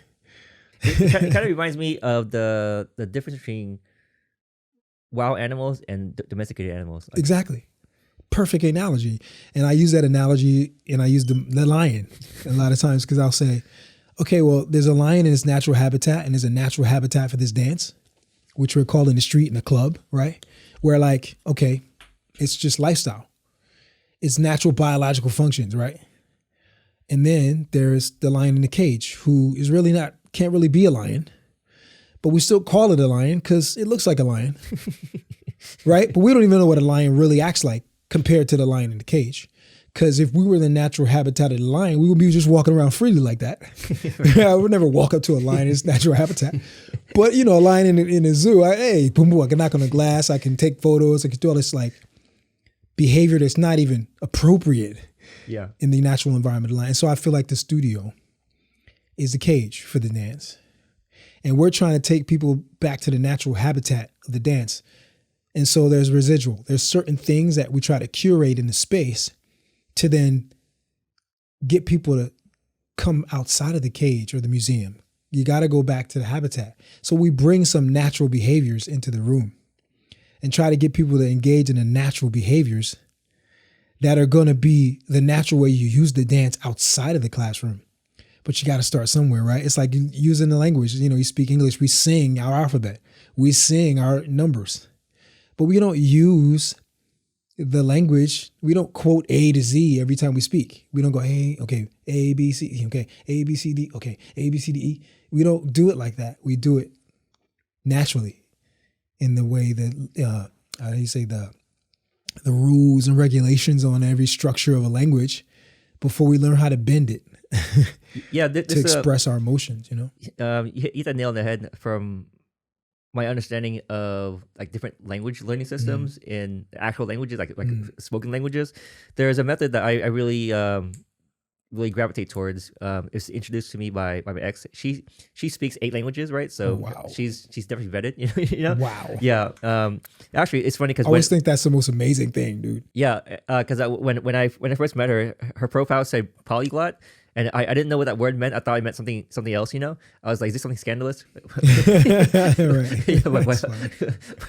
It kind of reminds me of the difference between wild animals and domesticated animals. Exactly. perfect analogy. And I use that analogy, and I use the lion a lot of times, because I'll say, okay, well, there's a lion in its natural habitat, and there's a natural habitat for this dance, which we're calling the street and the club, right? Where like, okay, it's just lifestyle. It's natural biological functions, right? And then there's the lion in the cage, who is really can't really be a lion, but we still call it a lion because it looks like a lion, right? But we don't even know what a lion really acts like compared to the lion in the cage. Because if we were the natural habitat of the lion, we would be just walking around freely like that. I would never walk up to a lion in its natural habitat. But, a lion in a zoo, hey, boom, boom, I can knock on the glass, I can take photos, I can do all this like behavior that's not even appropriate in the natural environment of the lion. So I feel like the studio is the cage for the dance. And we're trying to take people back to the natural habitat of the dance. And so there's residual. There's certain things that we try to curate in the space to then get people to come outside of the cage or the museum. You got to go back to the habitat. So we bring some natural behaviors into the room and try to get people to engage in the natural behaviors that are going to be the natural way you use the dance outside of the classroom. But you got to start somewhere, right? It's like using the language. You speak English, we sing our alphabet, we sing our numbers, but we don't use the language. We don't quote A to Z every time we speak. We don't go, hey, okay, A, B, C, okay, A, B, C, D, okay, A, B, C, D, E. We don't do it like that. We do it naturally in the way that, how do you say, the rules and regulations on every structure of a language before we learn how to bend it. To express our emotions, you hit that nail on the head from my understanding of like different language learning systems in actual languages, like spoken languages. There's a method that I really really gravitate towards. It's introduced to me by my ex. She speaks 8 languages, right? So she's definitely vetted. Wow. Yeah. Actually, it's funny because I always think that's the most amazing thing, dude. Yeah, because when I first met her, her profile said polyglot. And I didn't know what that word meant. I thought it meant something else, I was like, is this something scandalous? But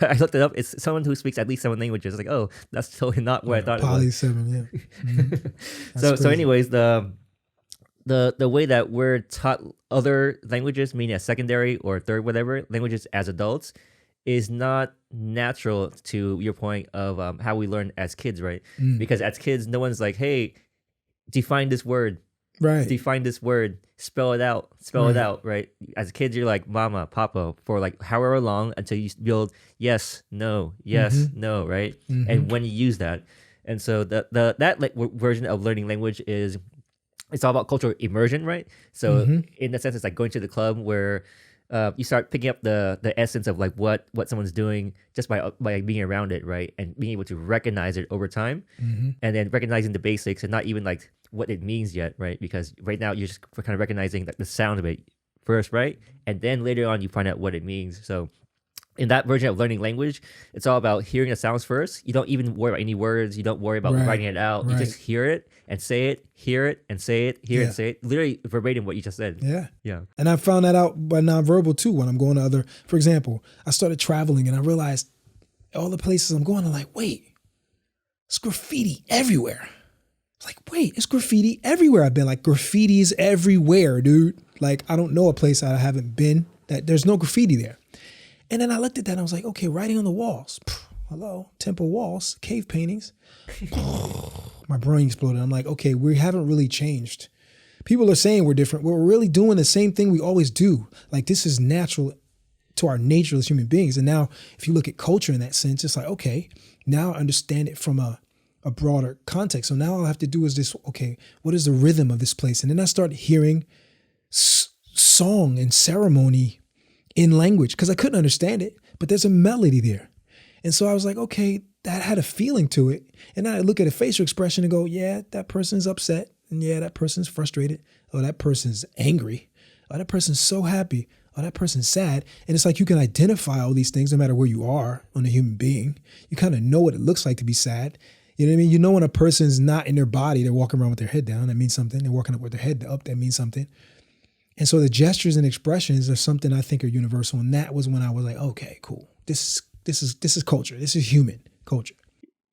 I looked it up. It's someone who speaks at least 7 languages. I was like, oh, that's totally not what I thought it was. Poly 7, yeah. Mm-hmm. So anyways, the way that we're taught other languages, meaning as secondary or third, whatever, languages as adults, is not natural to your point of how we learn as kids, right? Because as kids, no one's like, hey, define this word. Right. Define this word, spell it out, right? As kids, you're like mama, papa for like however long until you build yes, no, right? And when you use that. And so that version of learning language is, it's all about cultural immersion, right? So in that sense, it's like going to the club where you start picking up the essence of like what someone's doing just by being around it, right? And being able to recognize it over time, and then recognizing the basics and not even like what it means yet, right? Because right now you're just kind of recognizing the sound of it first, right? And then later on you find out what it means. So in that version of learning language, it's all about hearing the sounds first. You don't even worry about any words. You don't worry about writing it out. You just hear it and say it, hear it and say it, hear it and say it. Literally verbatim what you just said. Yeah. And I found that out by nonverbal too when I'm going to for example, I started traveling and I realized all the places I'm going, I'm like, wait, it's graffiti everywhere. Like, wait, it's graffiti everywhere. I've been like, graffiti's everywhere, dude. Like, I don't know a place I haven't been that there's no graffiti there. And then I looked at that and I was like, okay, writing on the walls. Hello, temple walls, cave paintings. My brain exploded. I'm like, okay, we haven't really changed. People are saying we're different. We're really doing the same thing we always do. Like, this is natural to our nature as human beings. And now if you look at culture in that sense, it's like, okay, now I understand it from a broader context. So now all I have to do is this, okay, what is the rhythm of this place? And then I start hearing song and ceremony in language because I couldn't understand it, but there's a melody there. And so I was like, okay, that had a feeling to it. And then I look at a facial expression and go, yeah, that person's upset. And yeah, that person's frustrated. Oh, that person's angry. Oh, that person's so happy. Oh, that person's sad. And it's like you can identify all these things no matter where you are on a human being. You kind of know what it looks like to be sad. You know what I mean? You know when a person's not in their body, they're walking around with their head down, that means something. They're walking up with their head up, that means something. And so the gestures and expressions are something I think are universal. And that was when I was like, okay, cool. This is culture. This is human culture.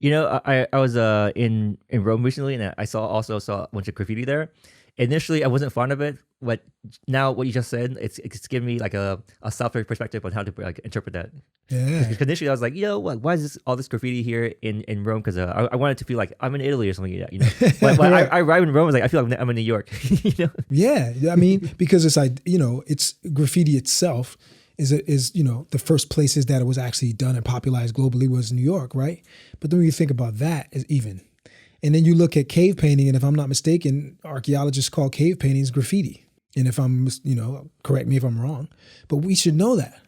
I was in Rome recently, and I also saw a bunch of graffiti there. Initially, I wasn't fond of it, but now what you just said, it's given me like a softer perspective on how to like interpret that. Yeah. Because initially I was like, why is all this graffiti here in Rome? Because I wanted to feel like I'm in Italy or something like that, But Right. I arrived in Rome, I was like, I feel like I'm in New York, Yeah. I mean, because it's like, it's graffiti itself is the first places that it was actually done and popularized globally was New York, right? But then when you think about that is even. And then you look at cave painting, and if I'm not mistaken, archaeologists call cave paintings graffiti. And if I'm, correct me if I'm wrong, but we should know that.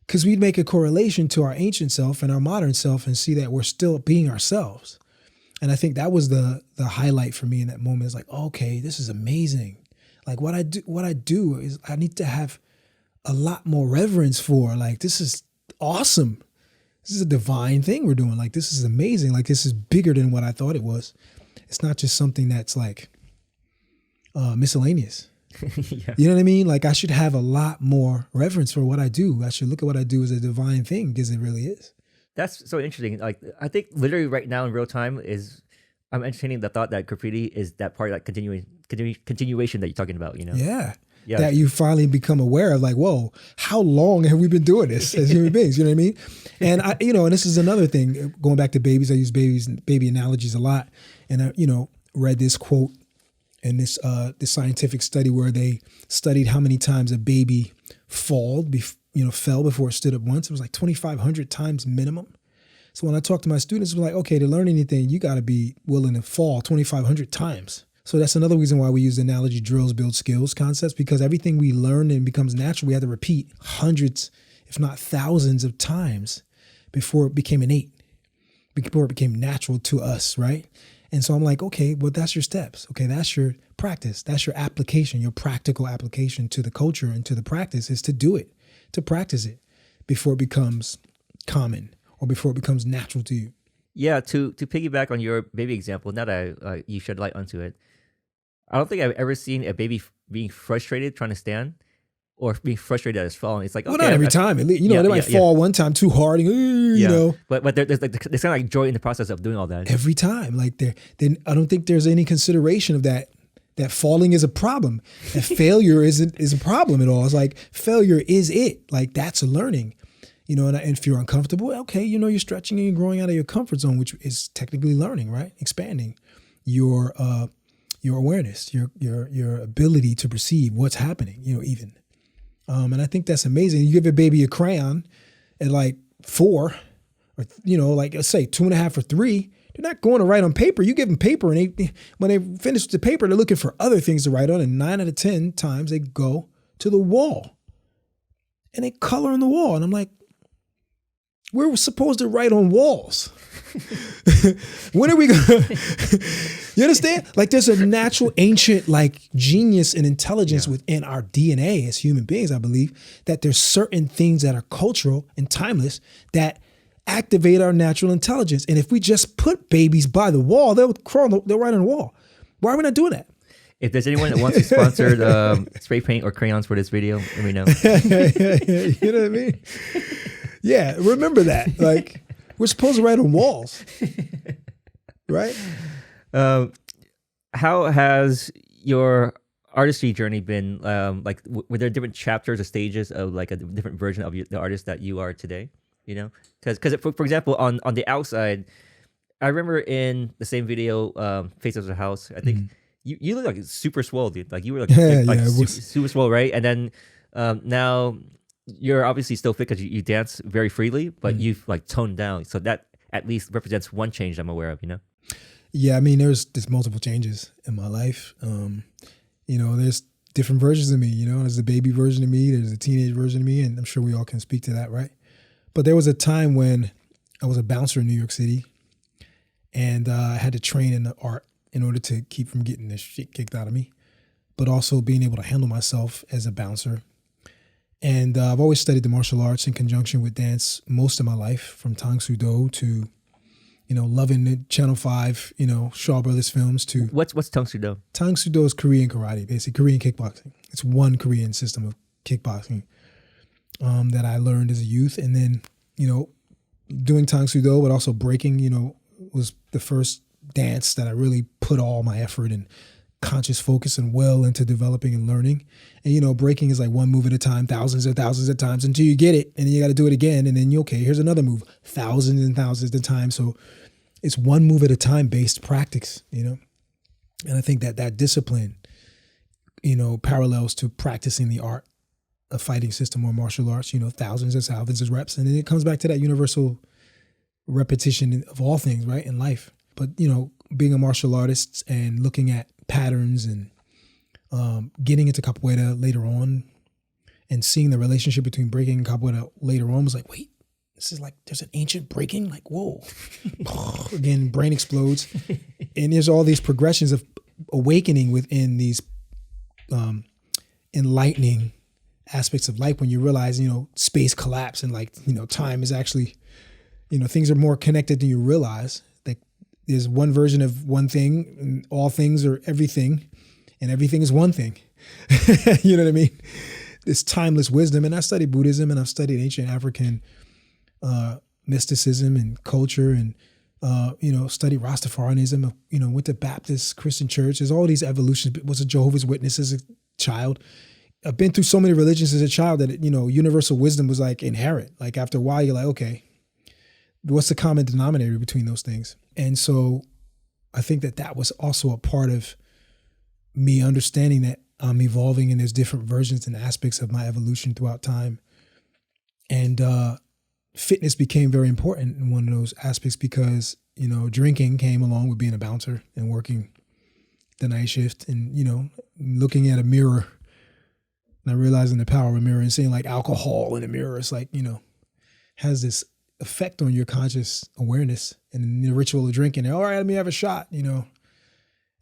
Because we'd make a correlation to our ancient self and our modern self and see that we're still being ourselves. And I think that was the highlight for me in that moment. Is like, okay, this is amazing. Like what I do is I need to have a lot more reverence for. Like, this is awesome. This is a divine thing we're doing. Like, this is amazing. Like, this is bigger than what I thought it was. It's not just something that's like miscellaneous. Yeah. You know what I mean? Like, I should have a lot more reverence for what I do. I should look at what I do as a divine thing, because it really is. That's so interesting. Like, I think literally right now in real time I'm entertaining the thought that graffiti is that part, like continuation that you're talking about, Yeah. Yeah. That you finally become aware of, like, whoa, how long have we been doing this as human beings? You know what I mean? And and this is another thing, going back to babies, I use baby analogies a lot. And I, read this quote in this scientific study where they studied how many times a baby fell before it stood up once. It was like 2,500 times minimum. So when I talk to my students, it's like, okay, to learn anything, you got to be willing to fall 2,500 times. So that's another reason why we use the analogy drills build skills concepts, because everything we learn and becomes natural, we have to repeat hundreds, if not thousands of times before it became innate, before it became natural to us, right? And so I'm like, okay, well, that's your steps. Okay, that's your practice. That's your application, your practical application to the culture and to the practice is to do it, to practice it before it becomes common or before it becomes natural to you. Yeah, to piggyback on your baby example, now that you shed light onto it, I don't think I've ever seen a baby being frustrated trying to stand or being frustrated at it's falling. It's like, Well, okay, not every time. They might fall one time too hard, and, But there's kind of like joy in the process of doing all that. Every time. Like, then I don't think there's any consideration of that falling is a problem. That failure is a problem at all. It's like failure is it. Like, that's a learning. And if you're uncomfortable, okay, you're stretching and you're growing out of your comfort zone, which is technically learning, right? Expanding your awareness, your ability to perceive what's happening, even. And I think that's amazing. You give a baby a crayon at like 4, or like let's say 2.5 or 3. They're not going to write on paper. You give them paper, and when they finish the paper, they're looking for other things to write on. And 9 out of 10 times they go to the wall and they color on the wall. And I'm like, we're supposed to write on walls. When are we going to, you understand? Like, there's a natural ancient genius and intelligence within our DNA as human beings, I believe, that there's certain things that are cultural and timeless that activate our natural intelligence. And if we just put babies by the wall, they'll write on the wall. Why are we not doing that? If there's anyone that wants to sponsor spray paint or crayons for this video, let me know. You know what I mean? Yeah, remember that. Like, we're supposed to write on walls, right? How has your artistry journey been? Were there different chapters or stages of like a different version of the artist that you are today? Because for example, on the outside, I remember in the same video, Faces of the House, I think you look like super swole, dude. Like, you were super swole, right? And then now you're obviously still fit because you dance very freely, but you've like toned down. So that at least represents one change I'm aware of, Yeah, I mean, there's multiple changes in my life. There's different versions of me, there's a baby version of me, there's a teenage version of me, and I'm sure we all can speak to that, right? But there was a time when I was a bouncer in New York City, and I had to train in the art in order to keep from getting this shit kicked out of me, but also being able to handle myself as a bouncer. And I've always studied the martial arts in conjunction with dance most of my life, from Tang Soo Do to, loving the Channel 5, Shaw Brothers films to... What's Tang Soo Do? Tang Soo Do is Korean karate, basically Korean kickboxing. It's one Korean system of kickboxing that I learned as a youth. And then, doing Tang Soo Do, but also breaking, was the first dance that I really put all my effort and conscious focus and will into developing and learning. And, breaking is like one move at a time, thousands of times until you get it. And then you got to do it again. And then here's another move, thousands and thousands of times. So it's one move at a time based practice, And I think that discipline, parallels to practicing the art of fighting system or martial arts, thousands and thousands of reps. And then it comes back to that universal repetition of all things, right, in life. But, being a martial artist and looking at patterns and getting into capoeira later on and seeing the relationship between breaking and capoeira later on was like, wait, this is like, there's an ancient breaking, like, whoa. Again, brain explodes. And there's all these progressions of awakening within these enlightening aspects of life when you realize, space collapse and like, time is actually, things are more connected than you realize. Like there's one version of one thing and all things are everything and everything is one thing. You know what I mean? This timeless wisdom. And I studied Buddhism and I've studied ancient African mysticism and culture and, studied Rastafarianism, went to Baptist Christian church. There's all these evolutions, was a Jehovah's Witness as a child. I've been through so many religions as a child that, universal wisdom was like inherent. Like after a while, you're like, okay, what's the common denominator between those things? And so I think that was also a part of me understanding that I'm evolving and there's different versions and aspects of my evolution throughout time. And fitness became very important in one of those aspects because, drinking came along with being a bouncer and working the night shift and, looking at a mirror and I realizing the power of a mirror and seeing like alcohol in a mirror. It's like, has this effect on your conscious awareness and the ritual of drinking. All right, let me have a shot,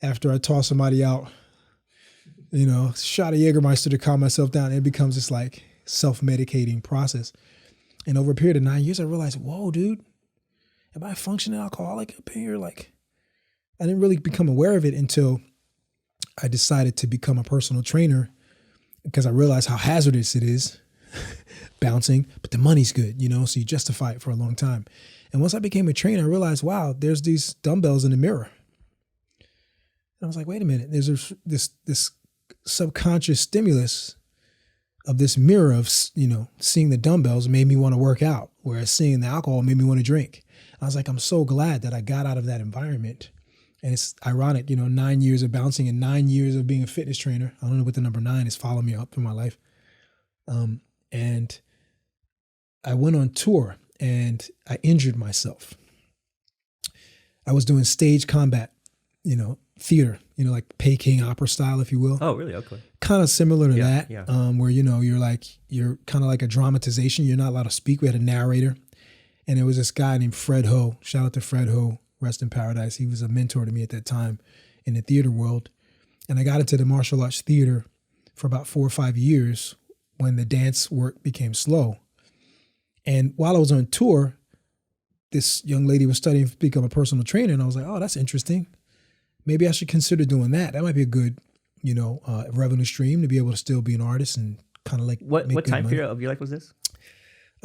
after I toss somebody out, shot of Jägermeister to calm myself down. It becomes this like self-medicating process. And over a period of 9 years, I realized, whoa, dude, am I a functioning alcoholic up here? Like, I didn't really become aware of it until I decided to become a personal trainer because I realized how hazardous it is bouncing, but the money's good, so you justify it for a long time. And once I became a trainer, I realized, wow, there's these dumbbells in the mirror. And I was like, wait a minute, there's this subconscious stimulus of this mirror of, seeing the dumbbells made me want to work out, whereas seeing the alcohol made me want to drink. I was like, I'm so glad that I got out of that environment. And it's ironic, 9 years of bouncing and 9 years of being a fitness trainer. I don't know what the number 9 is, following me up through my life. And I went on tour and I injured myself. I was doing stage combat, theater, like Peking opera style, if you will. Oh, really? Okay. Kind of similar to that, yeah. Where, you're kind of like a dramatization. You're not allowed to speak. We had a narrator. And there was this guy named Fred Ho. Shout out to Fred Ho, rest in paradise. He was a mentor to me at that time in the theater world. And I got into the martial arts theater for about 4 or 5 years when the dance work became slow. And while I was on tour, this young lady was studying to become a personal trainer. And I was like, oh, that's interesting. Maybe I should consider doing that. That might be a good, revenue stream to be able to still be an artist and kind of like what time period of your life was this?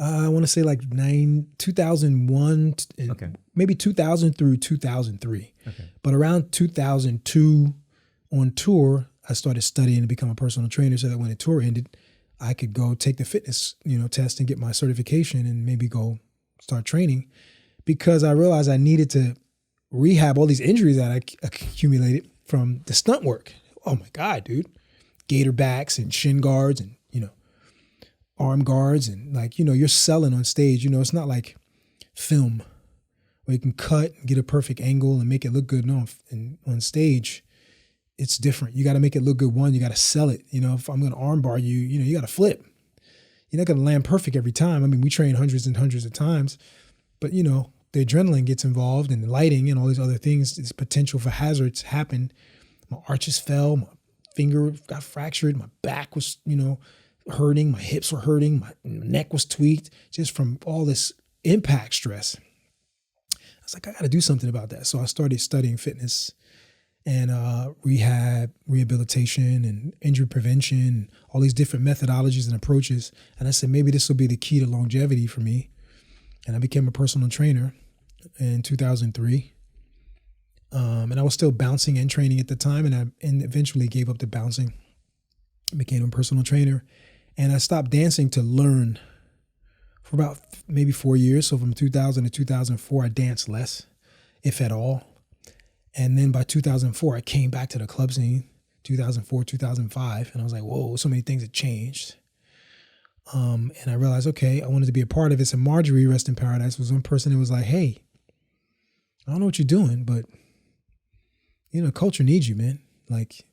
I want to say like 2001, okay, maybe 2000 through 2003. Okay. But around 2002 on tour, I started studying to become a personal trainer so that when the tour ended, I could go take the fitness, test and get my certification and maybe go start training because I realized I needed to rehab all these injuries that I accumulated from the stunt work. Oh my God, dude. Gator backs and shin guards and, arm guards and you're selling on stage. It's not like film where you can cut and get a perfect angle and make it look good. No, on stage, it's different. You got to make it look good. One, you got to sell it. If I'm going to arm bar you, you got to flip. You're not going to land perfect every time. I mean, we train hundreds and hundreds of times, but the adrenaline gets involved and the lighting and all these other things. This potential for hazards happen. My arches fell, my finger got fractured, my back was, hurting, my hips were hurting, my neck was tweaked just from all this impact stress. I was like, I got to do something about that. So I started studying fitness and rehab, rehabilitation, and injury prevention, and all these different methodologies and approaches. And I said, maybe this will be the key to longevity for me. and I became a personal trainer in 2003. And I was still bouncing and training at the time, and I eventually gave up the bouncing, became a personal trainer, and I stopped dancing to learn for about maybe 4 years. So from 2000 to 2004, I danced less, if at all. And then by 2004, I came back to the club scene, 2004, 2005, and I was like, whoa, so many things had changed. And I realized, okay, I wanted to be a part of it. And Marjory, rest in paradise, was one person who was like, hey, I don't know what you're doing, but you know, culture needs you, man. Like,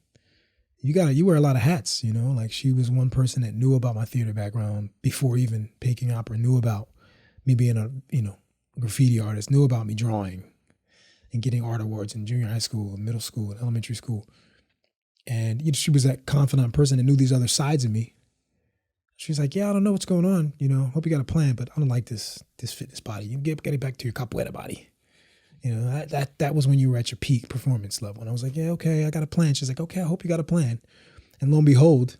you wear a lot of hats, you know? Like, she was one person that knew about my theater background before even Peking Opera, knew about me being a, you know, graffiti artist, knew about me drawing and getting art awards in junior high school, middle school, and elementary school. And you know, she was that confidant person that knew these other sides of me. She was like, yeah, I don't know what's going on. You know, hope you got a plan, but I don't like this fitness body. You get it back to your capoeira body. You know, that was when you were at your peak performance level. And I was like, yeah, okay, I got a plan. She's like, okay, I hope you got a plan. And lo and behold,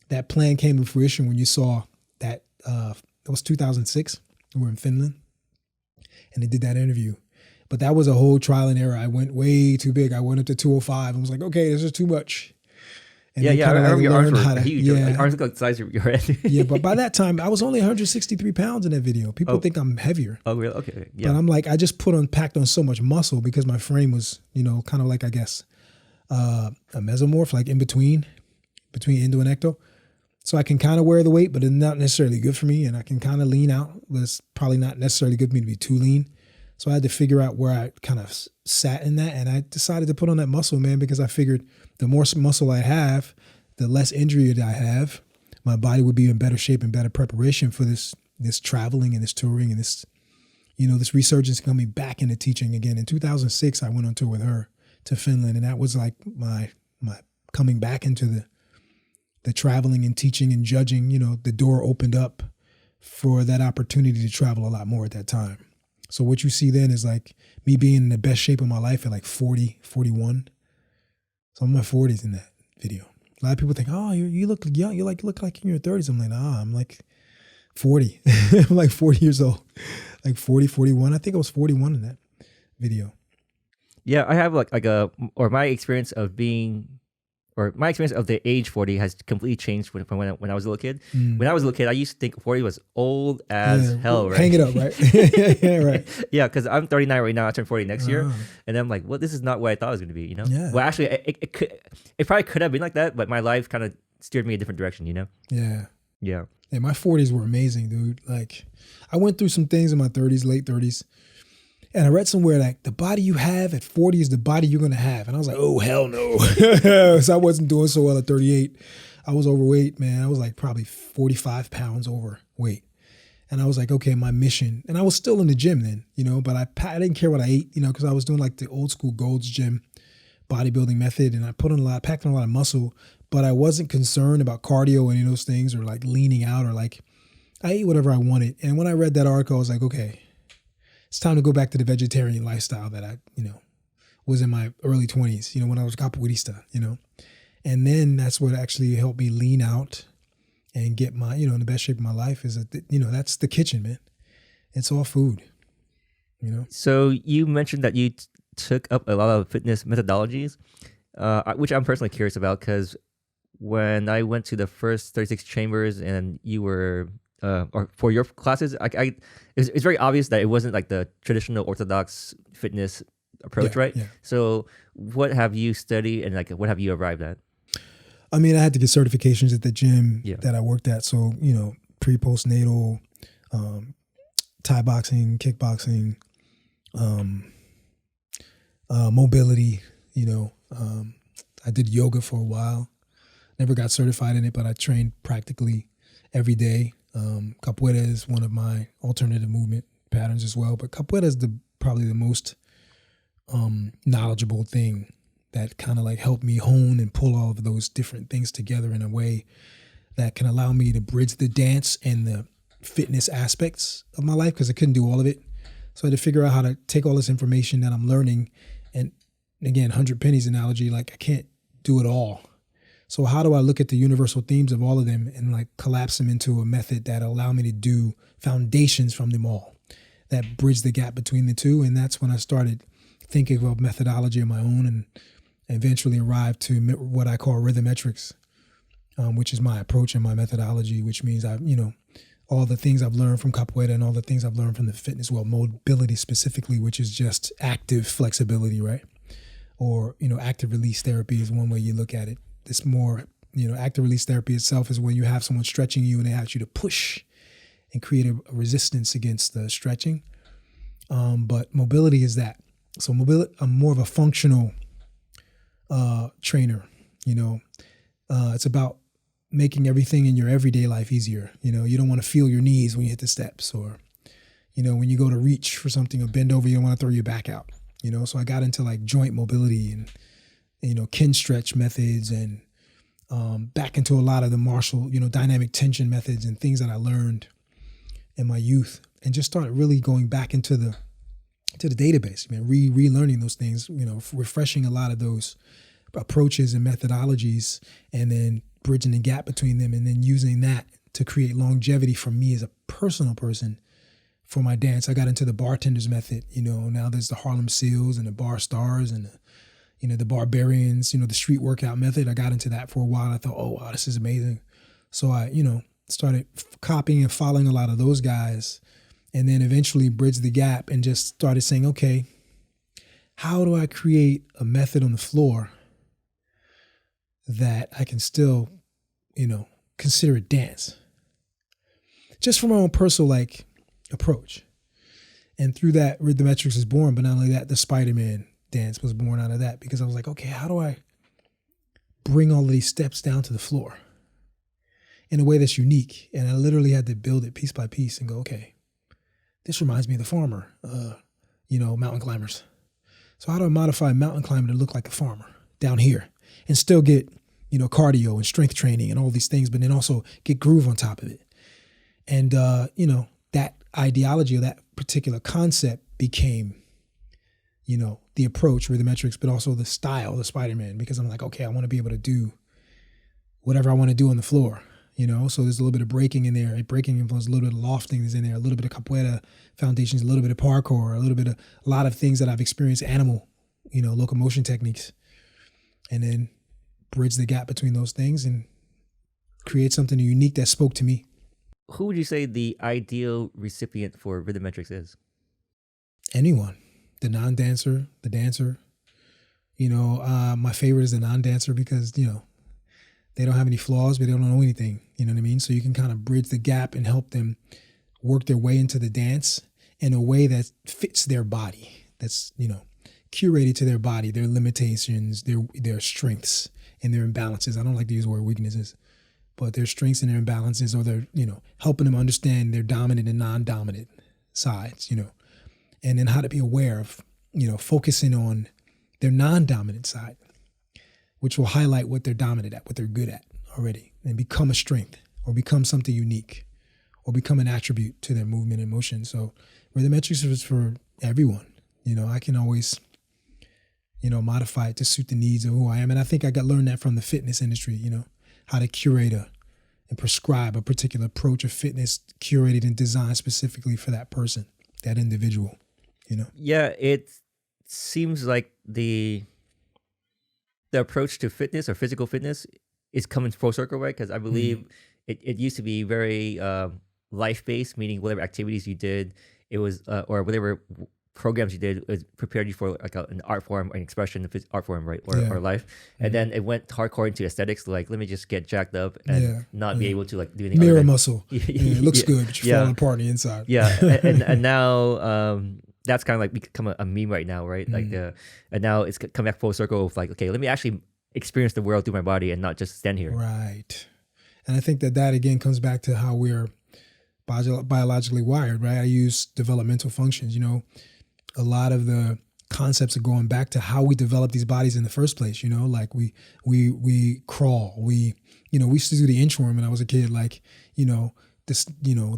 that plan came to fruition when you saw that, it was 2006. We were in Finland and they did that interview. But that was a whole trial and error. I went way too big. I went up to 205 and was like, okay, this is too much. And I remember your arms were huge. Yeah. Like, arms look like the size of your head. Yeah, but by that time, I was only 163 pounds in that video. People think I'm heavier. Oh, really? Okay. Yeah. But I'm like, I just packed on so much muscle because my frame was, you know, kind of like, I guess, a mesomorph, like in between endo and ecto. So I can kind of wear the weight, but it's not necessarily good for me. And I can kind of lean out, but it's probably not necessarily good for me to be too lean. So I had to figure out where I kind of sat in that. And I decided to put on that muscle, man, because I figured the more muscle I have, the less injury that I have, my body would be in better shape and better preparation for this traveling and this touring and this, you know, this resurgence coming back into teaching again. In 2006, I went on tour with her to Finland. And that was like my coming back into the traveling and teaching and judging. You know, the door opened up for that opportunity to travel a lot more at that time. So what you see then is like me being in the best shape of my life at like 40, 41. So I'm in my 40s in that video. A lot of people think, oh, you look young. You look like in your 30s. I'm like, nah, I'm like 40. I'm like 40 years old. Like 40, 41. I think I was 41 in that video. Yeah, I have my experience of the age 40 has completely changed from when I was a little kid. When I was a little kid, I used to think 40 was old as hell, right? Hang it up, right? Yeah, right. Yeah, because I'm 39 right now. I turn 40 next year. And I'm like, well, this is not what I thought it was going to be, you know? Yeah. Well, actually, it probably could have been like that, but my life kind of steered me a different direction, you know? Yeah. Yeah. Yeah, my 40s were amazing, dude. Like, I went through some things in my 30s, late 30s. And I read somewhere like the body you have at 40 is the body you're going to have. And I was like, oh, hell no. So I wasn't doing so well at 38. I was overweight, man. I was like probably 45 pounds overweight. And I was like, okay, my mission. And I was still in the gym then, you know, but I didn't care what I ate, you know, because I was doing like the old school Gold's Gym bodybuilding method. And I packed on a lot of muscle, but I wasn't concerned about cardio or any of those things or like leaning out or like I ate whatever I wanted. And when I read that article, I was like, okay, it's time to go back to the vegetarian lifestyle that I, you know, was in my early 20s, you know, when I was capoeirista, you know. And then that's what actually helped me lean out and get my, you know, in the best shape of my life is, you know, that's the kitchen, man. It's all food, you know. So you mentioned that you took up a lot of fitness methodologies, which I'm personally curious about because when I went to the first 36 chambers and you were or for your classes, it's very obvious that it wasn't like the traditional orthodox fitness approach, right? Yeah. So what have you studied and like what have you arrived at? I mean, I had to get certifications at the gym that I worked at. So, you know, postnatal, Thai boxing, kickboxing, mobility, you know. I did yoga for a while. Never got certified in it, but I trained practically every day. Capoeira is one of my alternative movement patterns as well, but capoeira is probably the most knowledgeable thing that kind of like helped me hone and pull all of those different things together in a way that can allow me to bridge the dance and the fitness aspects of my life because I couldn't do all of it. So I had to figure out how to take all this information that I'm learning and again, 100 pennies analogy, like I can't do it all. So how do I look at the universal themes of all of them and like collapse them into a method that allow me to do foundations from them all? that bridge the gap between the two. And that's when I started thinking of methodology of my own, and eventually arrived to what I call rhythmetrics, which is my approach and my methodology, which means all the things I've learned from capoeira and all the things I've learned from the fitness world, mobility specifically, which is just active flexibility, right? Or, active release therapy is one way you look at it. It's more, active release therapy itself is when you have someone stretching you and they ask you to push and create a resistance against the stretching. But mobility is that. So I'm more of a functional trainer. It's about making everything in your everyday life easier. You don't want to feel your knees when you hit the steps, or, when you go to reach for something or bend over, you don't want to throw your back out. So I got into like joint mobility and, kin stretch methods, and back into a lot of the martial, dynamic tension methods and things that I learned in my youth, and just started really going back into the database, relearning those things, refreshing a lot of those approaches and methodologies, and then bridging the gap between them, and then using that to create longevity for me as a personal person for my dance. I got into the bartender's method. Now there's the Harlem Seals and the Bar Stars and the Barbarians, the street workout method. I got into that for a while. I thought, oh wow, this is amazing. So I, started copying and following a lot of those guys, and then eventually bridged the gap and just started saying, okay, how do I create a method on the floor that I can still, consider it dance? Just from my own personal approach. And through that, rhythmetrics is born. But not only that, the Spiderman dance was born out of that, because I was like, okay, how do I bring all of these steps down to the floor in a way that's unique? And I literally had to build it piece by piece and go, okay, this reminds me of the farmer, mountain climbers. So how do I modify a mountain climber to look like a farmer down here and still get, cardio and strength training and all these things, but then also get groove on top of it? And, that ideology or that particular concept became, the approach, rhythmetrics, but also the style, the Spiderman, because I'm like, okay, I want to be able to do whatever I want to do on the floor, so there's a little bit of breaking in there, breaking influence, a little bit of lofting is in there, a little bit of capoeira foundations, a little bit of parkour, a lot of things that I've experienced, animal, locomotion techniques, and then bridge the gap between those things and create something unique that spoke to me. Who would you say the ideal recipient for rhythmetrics is? Anyone. The non-dancer, the dancer. My favorite is the non-dancer because, they don't have any flaws, but they don't know anything. You know what I mean? So you can kind of bridge the gap and help them work their way into the dance in a way that fits their body. That's, curated to their body, their limitations, their strengths and their imbalances. I don't like to use the word weaknesses, but their strengths and their imbalances, or their, helping them understand their dominant and non-dominant sides, and then how to be aware of, focusing on their non-dominant side, which will highlight what they're dominant at, what they're good at already, and become a strength or become something unique or become an attribute to their movement and motion. So rhythmetrics is for everyone. I can always, modify it to suit the needs of who I am. And I think I learned that from the fitness industry, how to curate and prescribe a particular approach of fitness, curated and designed specifically for that person, that individual, Yeah, it seems like the approach to fitness or physical fitness is coming full circle, right? Because I believe it used to be very life-based, meaning whatever activities you did, it was, or whatever programs you did, was prepared you for like an art form, an expression of art form, right? Or life. And then it went hardcore into aesthetics, like, let me just get jacked up and not be able to like do anything. Mirror muscle. It looks good, but you're falling apart on the inside. And now that's kind of like become a meme right now, right? Like and now it's come back full circle of like, okay, let me actually experience the world through my body and not just stand here. Right. And I think that again comes back to how we're biologically wired, right? I use developmental functions, a lot of the concepts are going back to how we develop these bodies in the first place, like we crawl, we used to do the inchworm when I was a kid, like, the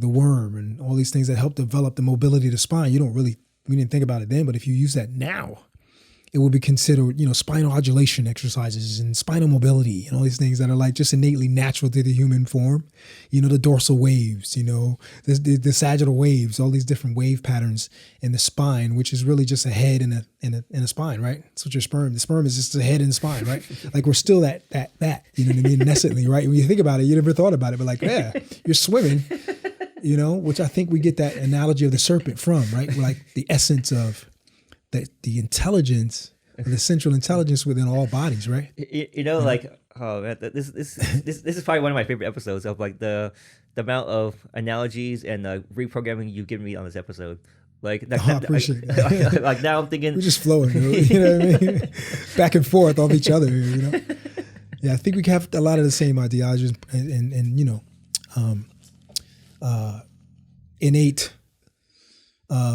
worm and all these things that help develop the mobility of the spine. We didn't think about it then, but if you use that now, it would be considered, spinal modulation exercises and spinal mobility and all these things that are like just innately natural to the human form. The dorsal waves, the sagittal waves, all these different wave patterns in the spine, which is really just a head and a spine, right? That's what your sperm. The sperm is just a head and a spine, right? Like we're still that. You know what I mean? Nescently, right? When you think about it, you never thought about it, but like, yeah, you're swimming. Which I think we get that analogy of the serpent from, right? Like the essence of the intelligence, the central intelligence within all bodies, right? Like, oh man, this is probably one of my favorite episodes of like the amount of analogies and reprogramming you've given me on this episode. Like, I appreciate it. Like now I'm thinking we're just flowing, you know what I mean? Back and forth off each other, Yeah, I think we have a lot of the same ideologies and innate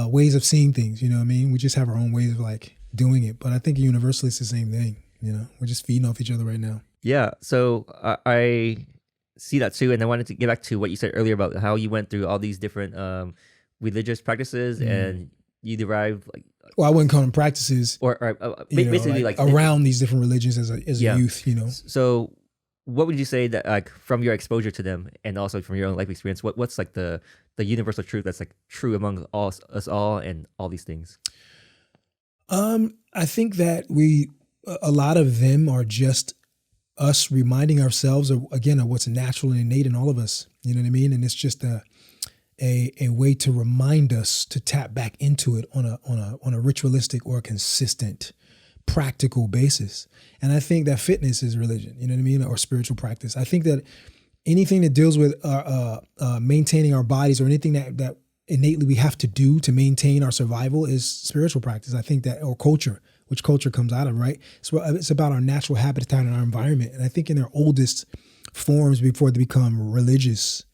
ways of seeing things, you know what I mean? We just have our own ways of like doing it. But I think universally it's the same thing, We're just feeding off each other right now. Yeah, so I see that too. And I wanted to get back to what you said earlier about how you went through all these different religious practices and you derived like... Well, I wouldn't call them practices. Or basically like around these different religions as a youth, So what would you say that like from your exposure to them and also from your own life experience, what's like the universal truth that's like true among us all and all these things? I think that a lot of them are just us reminding ourselves of what's natural and innate in all of us. You know what I mean? And it's just a way to remind us to tap back into it on a ritualistic or consistent, practical basis. And I think that fitness is religion, you know what I mean, or spiritual practice. I think that anything that deals with maintaining our bodies or anything that innately we have to do to maintain our survival is spiritual practice. I think that, or culture, which culture comes out of, right? So it's about our natural habitat and our environment. And I think in their oldest forms before they become religious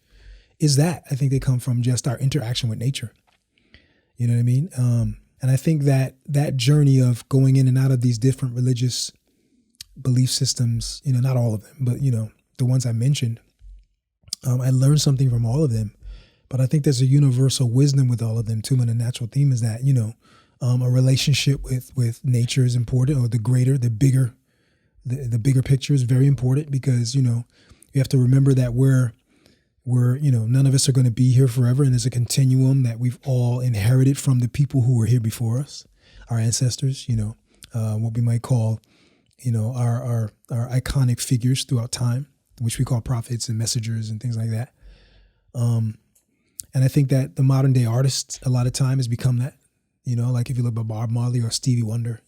is that. I think they come from just our interaction with nature. You know what I mean? And I think that journey of going in and out of these different religious belief systems, not all of them, but, the ones I mentioned, I learned something from all of them. But I think there's a universal wisdom with all of them too. And a natural theme is that, a relationship with nature is important, or the bigger picture is very important because, you have to remember that we're none of us are going to be here forever. And there's a continuum that we've all inherited from the people who were here before us, our ancestors, what we might call, our iconic figures throughout time, which we call prophets and messengers and things like that. And I think that the modern day artists a lot of time has become that, like if you look at Bob Marley or Stevie Wonder,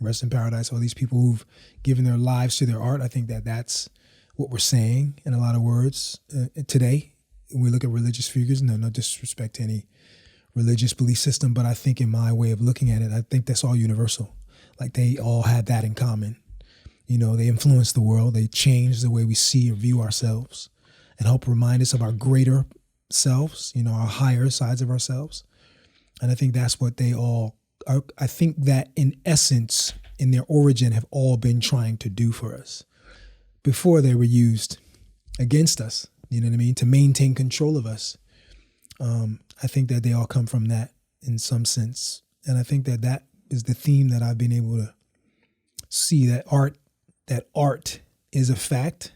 rest in paradise, all these people who've given their lives to their art. I think that that's what we're saying in a lot of words today. When we look at religious figures, no disrespect to any religious belief system, but I think in my way of looking at it, I think that's all universal. Like they all had that in common. They influence the world. They change the way we see or view ourselves and help remind us of our greater selves, our higher sides of ourselves. And I think that's what they all are. I think that in essence, in their origin, have all been trying to do for us before they were used against us, you know what I mean, to maintain control of us. I think that they all come from that in some sense. And I think that is the theme that I've been able to see, that art is a fact,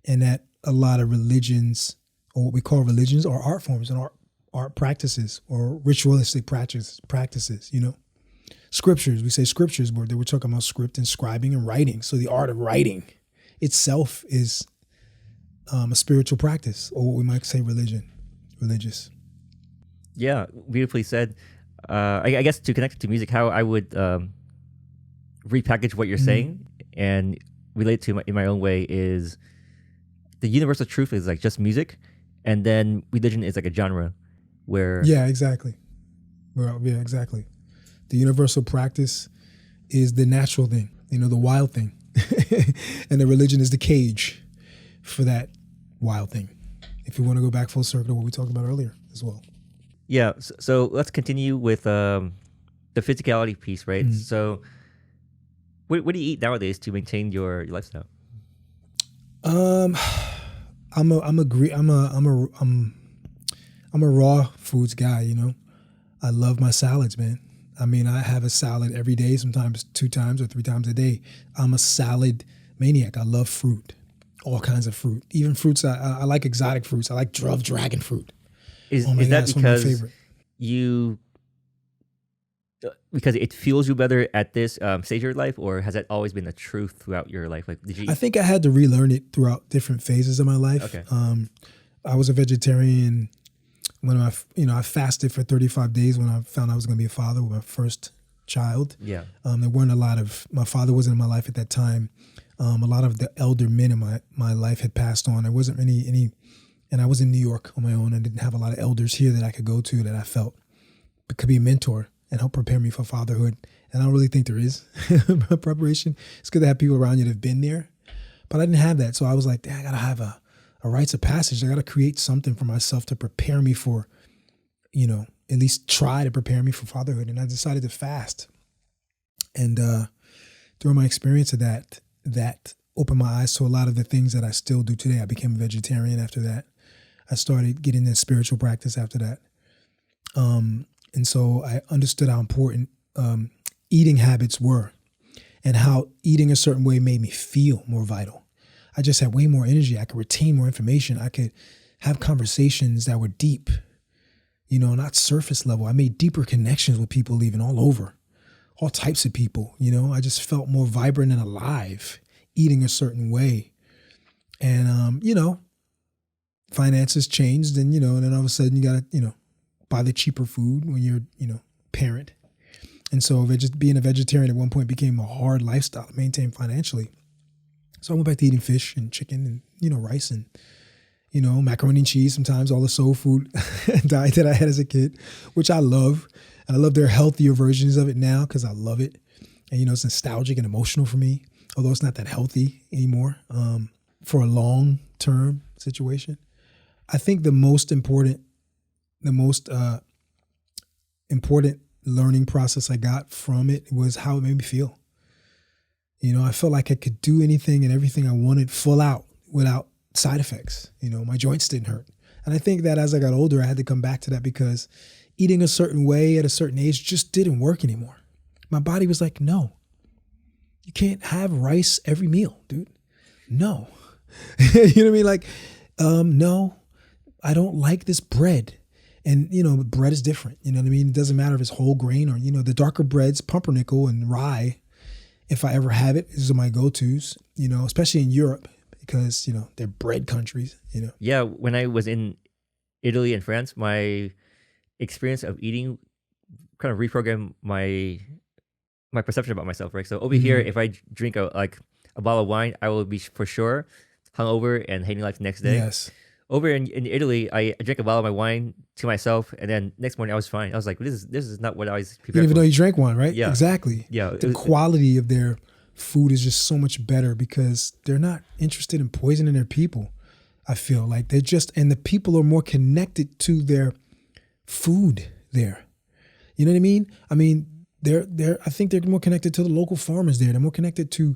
and that a lot of religions, or what we call religions, are art forms and art practices or ritualistic practices, Scriptures, we say scriptures, but we're talking about script and scribing and writing. So the art of writing itself is a spiritual practice, or what we might say religious. Yeah, beautifully said. I guess to connect it to music, how I would repackage what you're saying and relate to in my own way is the universal truth is like just music, and then religion is like a genre where... Yeah, exactly. Well, yeah, exactly. The universal practice is the natural thing, the wild thing. And the religion is the cage for that wild thing. If we want to go back full circle to what we talked about earlier as well. Yeah. So let's continue with the physicality piece, right? Mm-hmm. So what do you eat nowadays to maintain your lifestyle? I'm a raw foods guy, I love my salads, man. I mean, I have a salad every day, sometimes 2 times or 3 times a day. I'm a salad maniac. I love fruit, all kinds of fruit, even fruits. I like exotic fruits. I like dragon fruit. Is Oh my God, that it's one of my because favorite. you because it fuels you better at this stage of your life, or has that always been the truth throughout your life? Like, did you? I think I had to relearn it throughout different phases of my life. Okay. I was a vegetarian when I fasted for 35 days when I found I was going to be a father with my first child. Yeah. There weren't my father wasn't in my life at that time. A lot of the elder men in my life had passed on. There wasn't any, and I was in New York on my own. I didn't have a lot of elders here that I could go to that I felt could be a mentor and help prepare me for fatherhood. And I don't really think there is preparation. It's good to have people around you that have been there, but I didn't have that. So I was like, I got to have a rites of passage. I got to create something for myself to prepare me for, at least try to prepare me for fatherhood. And I decided to fast. And through my experience of that opened my eyes to a lot of the things that I still do today. I became a vegetarian after that. I started getting into spiritual practice after that. And so I understood how important eating habits were and how eating a certain way made me feel more vital. I just had way more energy. I could retain more information. I could have conversations that were deep, not surface level. I made deeper connections with people even all over, all types of people. I just felt more vibrant and alive eating a certain way. And, finances changed and, and then all of a sudden you got to, buy the cheaper food when you're, parent. And so just being a vegetarian at one point became a hard lifestyle to maintain financially. So I went back to eating fish and chicken and, rice and, macaroni and cheese sometimes, all the soul food diet that I had as a kid, which I love. And I love their healthier versions of it now because I love it. And, it's nostalgic and emotional for me, although it's not that healthy anymore for a long-term situation. I think the most important learning process I got from it was how it made me feel. I felt like I could do anything and everything I wanted full out without side effects. My joints didn't hurt. And I think that as I got older, I had to come back to that because eating a certain way at a certain age just didn't work anymore. My body was like, no, you can't have rice every meal, dude. No. You know what I mean? Like, no, I don't like this bread. And, bread is different. You know what I mean? It doesn't matter if it's whole grain or, the darker breads, pumpernickel and rye. If I ever have it, these are my go-tos, especially in Europe because, they're bread countries, Yeah, when I was in Italy and France, my experience of eating kind of reprogrammed my perception about myself, right? So over here, if I drink a bottle of wine, I will be for sure hungover and hating life the next day. Yes. Over in Italy, I drank a bottle of my wine to myself, and then next morning I was fine. I was like, this is not what I was prepared You didn't even for. know you drank one, right? Yeah. Exactly. Yeah. The quality of their food is just so much better because they're not interested in poisoning their people. I feel like and the people are more connected to their food there. You know what I mean? I mean, I think they're more connected to the local farmers there. They're more connected to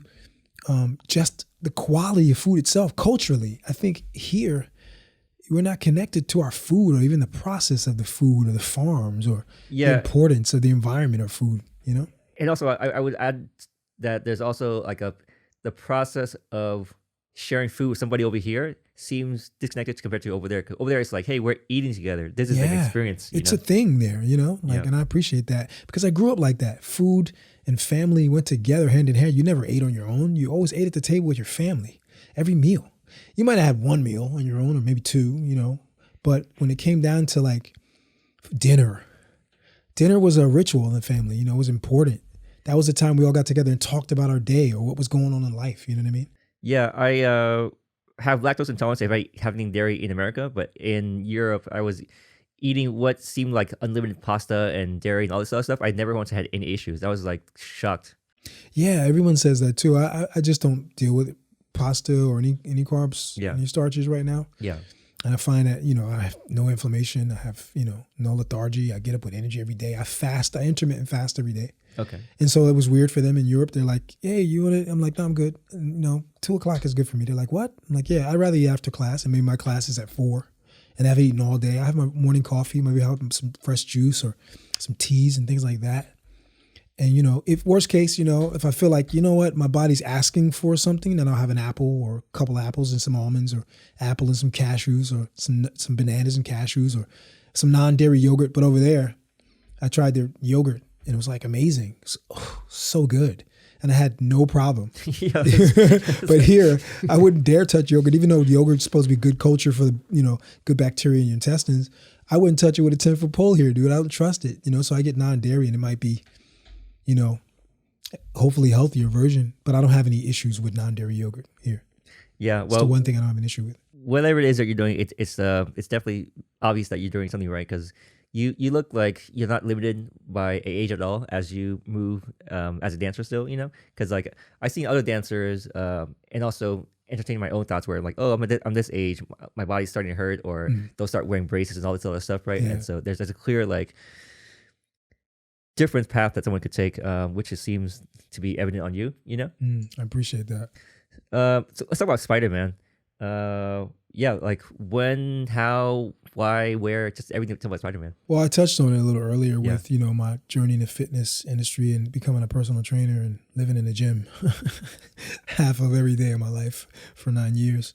just the quality of food itself culturally. I think here, we're not connected to our food or even the process of the food or the farms or the importance of the environment of food, And also, I would add that there's also the process of sharing food with somebody over here seems disconnected compared to over there. 'Cause over there, it's like, hey, we're eating together. This is an experience. It's a thing there, and I appreciate that because I grew up like that. Food and family went together hand in hand. You never ate on your own. You always ate at the table with your family, every meal. You might have had one meal on your own or maybe two, but when it came down to dinner was a ritual in the family, it was important. That was the time we all got together and talked about our day or what was going on in life. You know what I mean? Yeah, I have lactose intolerance if I have any dairy in America, but in Europe, I was eating what seemed like unlimited pasta and dairy and all this other stuff. I never once had any issues. I was shocked. Yeah, everyone says that too. I just don't deal with pasta or any carbs, any starches right now. Yeah. And I find that, I have no inflammation. I have, no lethargy. I get up with energy every day. I intermittent fast every day. Okay. And so it was weird for them in Europe. They're like, hey, you want it? I'm like, no, I'm good. And, 2:00 is good for me. They're like, what? I'm like, yeah, I'd rather eat after class. And maybe my class is at 4 and I haven't eaten all day. I have my morning coffee, maybe have some fresh juice or some teas and things like that. And, you know, if worst case, you know, if I feel like, you know what, my body's asking for something, then I'll have an apple or a couple apples and some almonds, or apple and some cashews, or some bananas and cashews, or some non-dairy yogurt. But over there, I tried their yogurt and it was like amazing. So good. And I had no problem. Yeah, But here, I wouldn't dare touch yogurt, even though yogurt's supposed to be good culture for the, you know, good bacteria in your intestines. I wouldn't touch it with a 10-foot pole here, dude. I don't trust it, you know. So I get non-dairy, and it might be, you know, hopefully healthier version. But I don't have any issues with non-dairy yogurt here. yeah. It's the Well, one thing I don't have an issue with. whatever it is that you're doing, it's definitely obvious that you're doing something right, because you look like you're not limited by age at all as you move as a dancer still, you know, because like I seen other dancers and also entertaining my own thoughts where like, oh, I'm this age, my body's starting to hurt, or they'll start wearing braces and all this other stuff, right? Yeah. And so there's a clear like different path that someone could take, which it seems to be evident on you, you know. I appreciate that. So let's talk about Spiderman. Yeah, like when, how, why, where, just everything. Talk about Spiderman. Well, I touched on it a little earlier Yeah. with, you know, my journey in the fitness industry and becoming a personal trainer and living in the gym half of every day of my life for 9 years,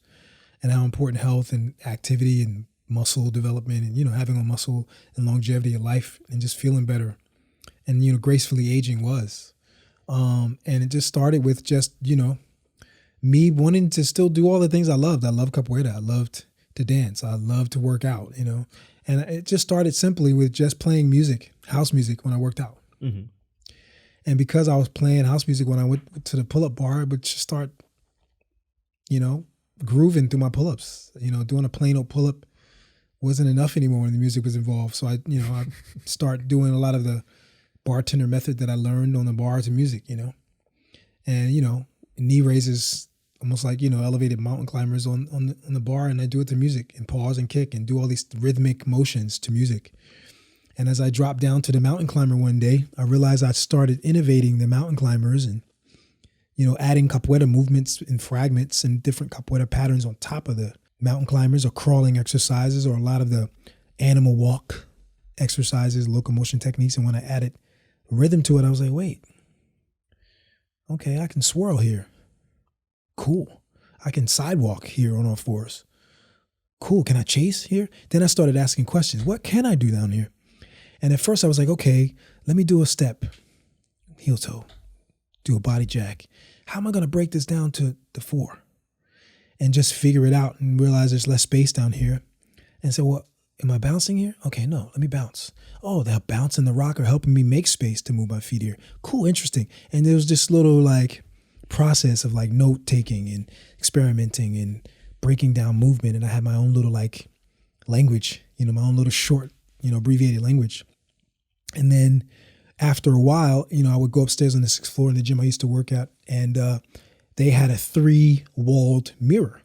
and how important health and activity and muscle development and, you know, having a muscle and longevity of life and just feeling better and, you know, gracefully aging was. And it just started with just, you know, me wanting to still do all the things I loved. I loved capoeira. I loved to dance. I loved to work out, you know. And it just started simply with just playing music, house music, when I worked out. Mm-hmm. And because I was playing house music when I went to the pull-up bar, I would just start, you know, grooving through my pull-ups. You know, doing a plain old pull-up wasn't enough anymore when the music was involved. So I start doing a lot of the bartender method that I learned on the bar to music, you know. And, you know, knee raises, almost like, you know, elevated mountain climbers on the bar, and I do it to music and pause and kick and do all these rhythmic motions to music. And as I dropped down to the mountain climber one day, I realized I started innovating the mountain climbers and, you know, adding capoeira movements and fragments and different capoeira patterns on top of the mountain climbers, or crawling exercises, or a lot of the animal walk exercises, locomotion techniques. And when I added rhythm to it, I was like, wait, okay, I can swirl here. Cool. I can sidewalk here on all fours. Cool. Can I chase here? Then I started asking questions. What can I do down here? And at first I was like, okay, let me do a step, heel toe, do a body jack. How am I going to break this down to the 4? And just figure it out and realize there's less space down here. And so, well, am I bouncing here? Okay, no, let me bounce. Oh, the bounce and the rock are helping me make space to move my feet here. Cool, interesting. And there was this little like process of like note taking and experimenting and breaking down movement. And I had my own little like language, you know, my own little short, you know, abbreviated language. And then after a while, you know, I would go upstairs on the 6th floor in the gym I used to work at, and they had a 3-walled mirror,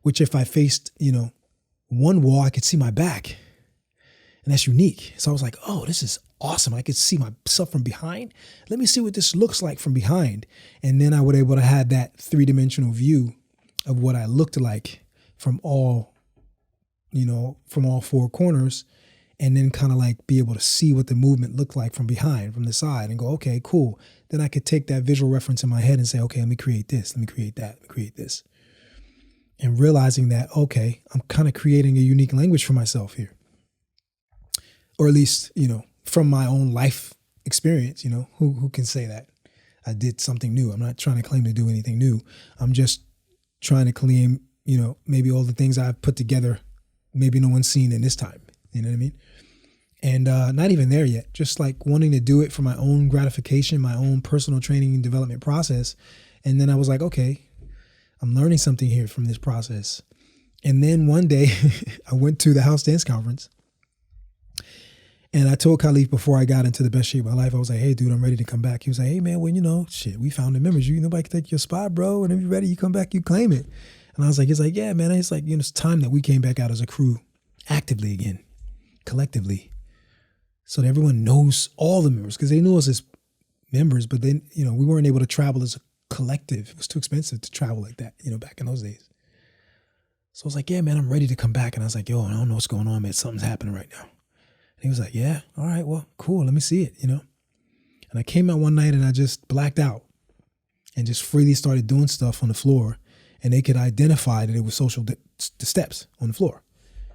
which if I faced, you know, one wall, I could see my back. And that's unique. So I was like, oh, this is awesome. I could see myself from behind. Let me see what this looks like from behind. And then I was able to have that 3-dimensional view of what I looked like from all, you know, from all 4 corners. And then kind of like be able to see what the movement looked like from behind, from the side, and go, okay, cool. Then I could take that visual reference in my head and say, okay, let me create this. Let me create that. Let me create this. And realizing that, okay, I'm kind of creating a unique language for myself here. Or at least, you know, from my own life experience, you know, who can say that I did something new? I'm not trying to claim to do anything new. I'm just trying to claim, you know, maybe all the things I've put together, maybe no one's seen in this time. You know what I mean? And not even there yet, just like wanting to do it for my own gratification, my own personal training and development process. And then I was like, okay, I'm learning something here from this process. And then one day I went to the house dance conference, and I told Khalif before I got into the best shape of my life, I was like, hey, dude, I'm ready to come back. He was like, hey, man, well, you know, shit, we found the members. Nobody can take your spot, bro. Whenever you're ready, you come back, you claim it. And I was like, it's like, yeah, man. It's like, you know, it's time that we came back out as a crew actively again, collectively, so that everyone knows all the members, because they knew us as members, but then, you know, we weren't able to travel as a collective. It was too expensive to travel like that, you know, back in those days. So I was like, yeah, man, I'm ready to come back. And I was like, yo, I don't know what's going on, man. Something's happening right now. And he was like, yeah, all right, well, cool. Let me see it, you know. And I came out one night and I just blacked out and just freely started doing stuff on the floor. And they could identify that it was the steps on the floor.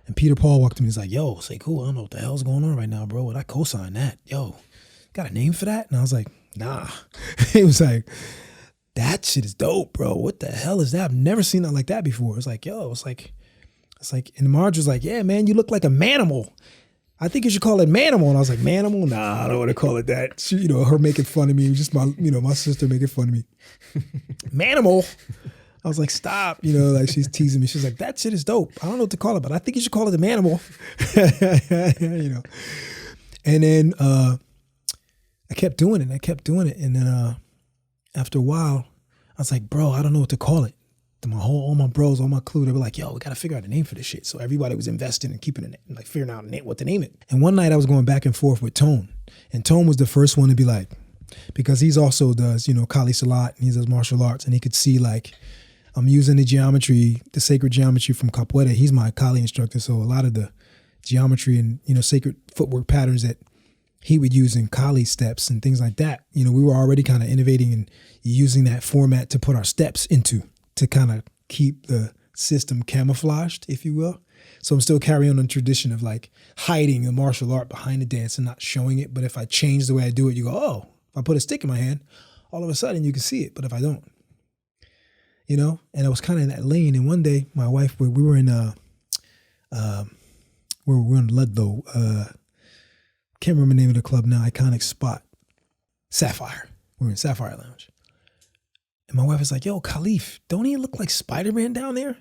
And Peter Paul walked to me and was like, yo, Sekou, I don't know what the hell's going on right now, bro. Would I co-sign that? Yo, got a name for that? And I was like, nah. He was like, that shit is dope, bro. What the hell is that? I've never seen that like that before. It's like, yo, it's like, and Marge was like, yeah, man, you look like a manimal. I think you should call it manimal. And I was like, manimal? Nah, I don't want to call it that. She, her making fun of me, just my sister making fun of me. Manimal. I was like, stop, like she's teasing me. She's like, that shit is dope. I don't know what to call it, but I think you should call it the manimal. And then I kept doing it. And then after a while, I was like, bro, I don't know what to call it. All my bros, all my crew, they were like, yo, we got to figure out a name for this shit. So everybody was investing in keeping it, like figuring out what to name it. And one night I was going back and forth with Tone. And Tone was the first one to be like, because he's also does, Kali Salat, and he does martial arts, and he could see like, I'm using the sacred geometry from Capoeira. He's my Kali instructor. So a lot of the geometry and, sacred footwork patterns that he would use in Kali steps and things like that, we were already kind of innovating and using that format to put our steps into, to kind of keep the system camouflaged, if you will. So I'm still carrying on the tradition of like hiding the martial art behind the dance and not showing it. But if I change the way I do it, you go, oh, if I put a stick in my hand, all of a sudden you can see it. But if I don't, and I was kind of in that lane. And one day my wife, we were in Ludlow, can't remember the name of the club now, iconic spot, Sapphire. We were in Sapphire Lounge. And my wife was like, yo, Khalif, don't he look like Spiderman down there?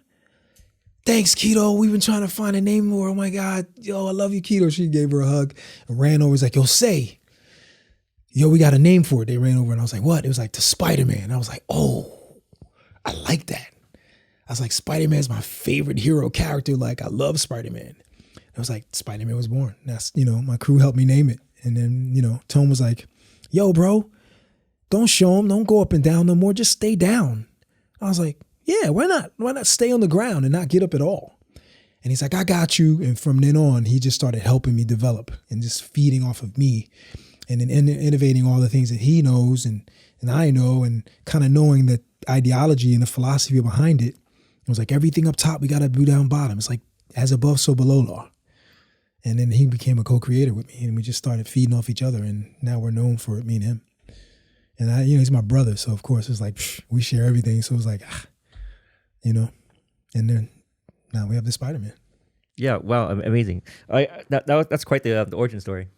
Thanks, Keto. We've been trying to find a name for her. Oh my God. Yo, I love you, Keto. She gave her a hug and ran over. Was like, yo, we got a name for it. They ran over and I was like, what? It was like the Spiderman. I was like, oh, I like that. I was like, Spider-Man is my favorite hero character. Like, I love Spider-Man. I was like, Spider-Man was born. That's, my crew helped me name it. And then, Tone was like, yo, bro, don't show him. Don't go up and down no more. Just stay down. I was like, yeah, why not? Why not stay on the ground and not get up at all? And he's like, I got you. And from then on, he just started helping me develop and just feeding off of me and then innovating all the things that he knows and I know, and kind of knowing the ideology and the philosophy behind it. It was like, everything up top, we got to do down bottom. It's like as above, so below law. And then he became a co-creator with me and we just started feeding off each other. And now we're known for it, me and him. And he's my brother. So of course it's like, we share everything. So it's like, and then now we have the Spider-Man. Yeah. Wow. Amazing. That's quite the origin story.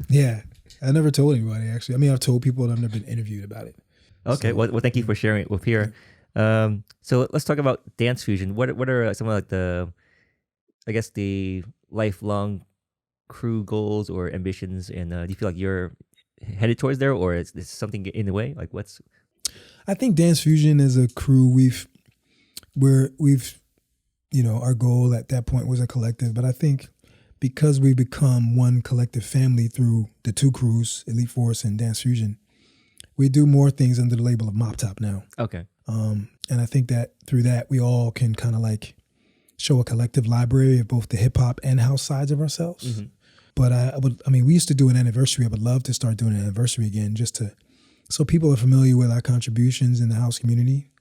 Yeah. I never told anybody, actually. I mean, I've told people, but I've never been interviewed about it. Okay. So, well, thank you for sharing it with here. So let's talk about dance fusion. What are some of like the lifelong crew goals or ambitions? And do you feel like you're headed towards there, or is something in the way? Like I think dance fusion as a crew, we've our goal at that point was a collective, but I think because we become one collective family through the two crews, Elite Force and Dance Fusion, we do more things under the label of Mop Top now. Okay. And I think that through that, we all can kind of like show a collective library of both the hip hop and house sides of ourselves. Mm-hmm. But we used to do an anniversary. I would love to start doing an anniversary again, so people are familiar with our contributions in the house community.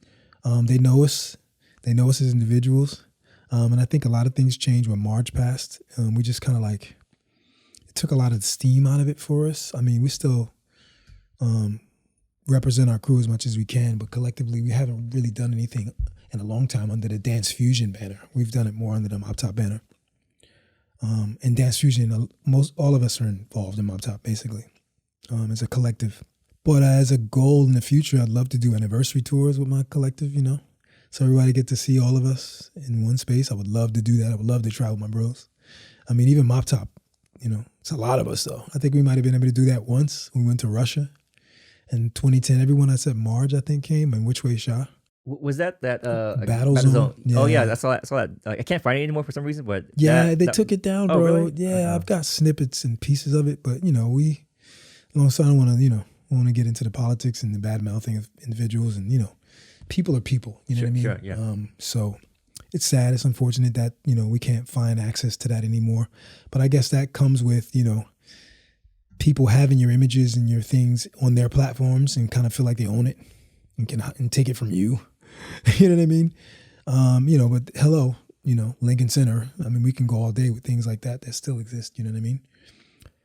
They know us as individuals. And I think a lot of things changed when Marge passed. We just kind of like, it took a lot of the steam out of it for us. I mean, we still represent our crew as much as we can, but collectively we haven't really done anything in a long time under the Dance Fusion banner. We've done it more under the Mop Top banner. And Dance Fusion, all of us are involved in Mop Top basically, as a collective. But as a goal in the future, I'd love to do anniversary tours with my collective, so everybody get to see all of us in one space. I would love to do that. I would love to travel with my bros. I mean, even Mop Top, it's a lot of us though. I think we might have been able to do that once. We went to Russia in 2010. Everyone except Marge, I think, came, and Which Way Sha. Was that Battle Zone? Yeah. Oh yeah, I saw that. I can't find it anymore for some reason, but yeah, they took it down, bro. Oh, really? Yeah, I've got snippets and pieces of it, but we, alongside, I don't want to get into the politics and the bad mouthing of individuals, and people are people, what I mean? Sure, yeah. So it's sad, it's unfortunate that, we can't find access to that anymore. But I guess that comes with, people having your images and your things on their platforms and kind of feel like they own it and take it from you. You know what I mean? But hello, Lincoln Center. I mean, we can go all day with things like that still exist. You know what I mean?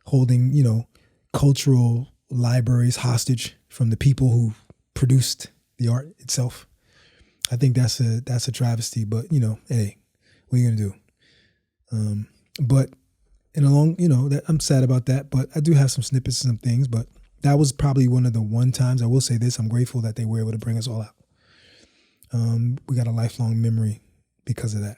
Holding, cultural libraries hostage from the people who produced the art itself. I think that's a travesty, but hey, what are you gonna do? But in a long, that I'm sad about that, but I do have some snippets and some things, but that was probably one of the one times I will say this, I'm grateful that they were able to bring us all out. We got a lifelong memory because of that.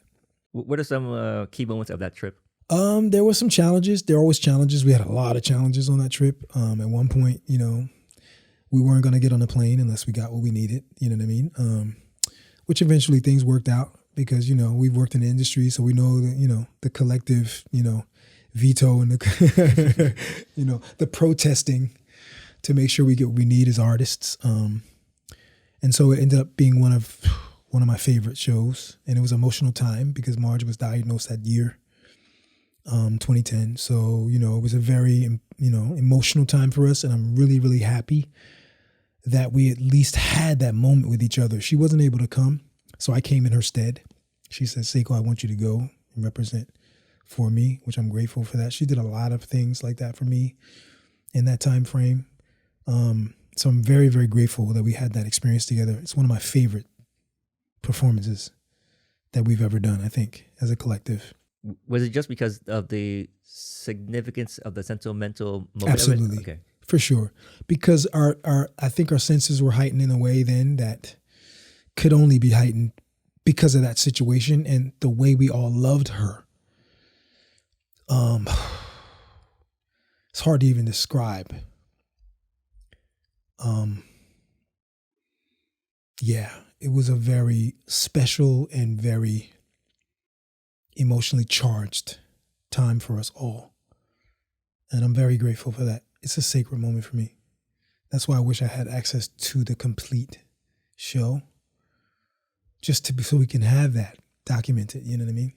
What are some key moments of that trip? There were some challenges. There are always challenges. We had a lot of challenges on that trip. At one point, we weren't going to get on a plane unless we got what we needed. You know what I mean? Which eventually things worked out because, we've worked in the industry. So we know that, the collective, veto and the, the protesting to make sure we get what we need as artists. And so it ended up being one of my favorite shows. And it was an emotional time because Marge was diagnosed that year. 2010. So, it was a very, emotional time for us. And I'm really, really happy that we at least had that moment with each other. She wasn't able to come, so I came in her stead. She said, Sekou, I want you to go and represent for me, which I'm grateful for that. She did a lot of things like that for me in that time frame. So I'm very, very grateful that we had that experience together. It's one of my favorite performances that we've ever done, I think, as a collective. Was it just because of the significance of the sentimental moment? Absolutely. Okay. For sure. Because I think our senses were heightened in a way then that could only be heightened because of that situation and the way we all loved her. It's hard to even describe. Yeah, it was a very special and very emotionally charged time for us all. And I'm very grateful for that. It's a sacred moment for me. That's why I wish I had access to the complete show so we can have that documented, you know what I mean?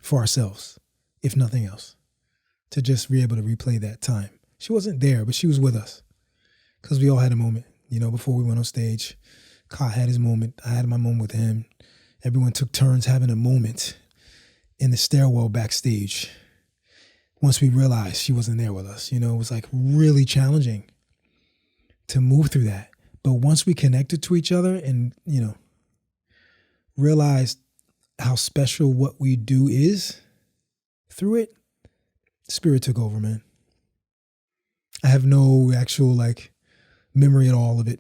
For ourselves, if nothing else, to just be able to replay that time. She wasn't there, but she was with us because we all had a moment, before we went on stage. Ka had his moment. I had my moment with him. Everyone took turns having a moment in the stairwell backstage. Once we realized she wasn't there with us, it was like really challenging to move through that. But once we connected to each other and, realized how special what we do is through it, spirit took over, man. I have no actual memory at all of it.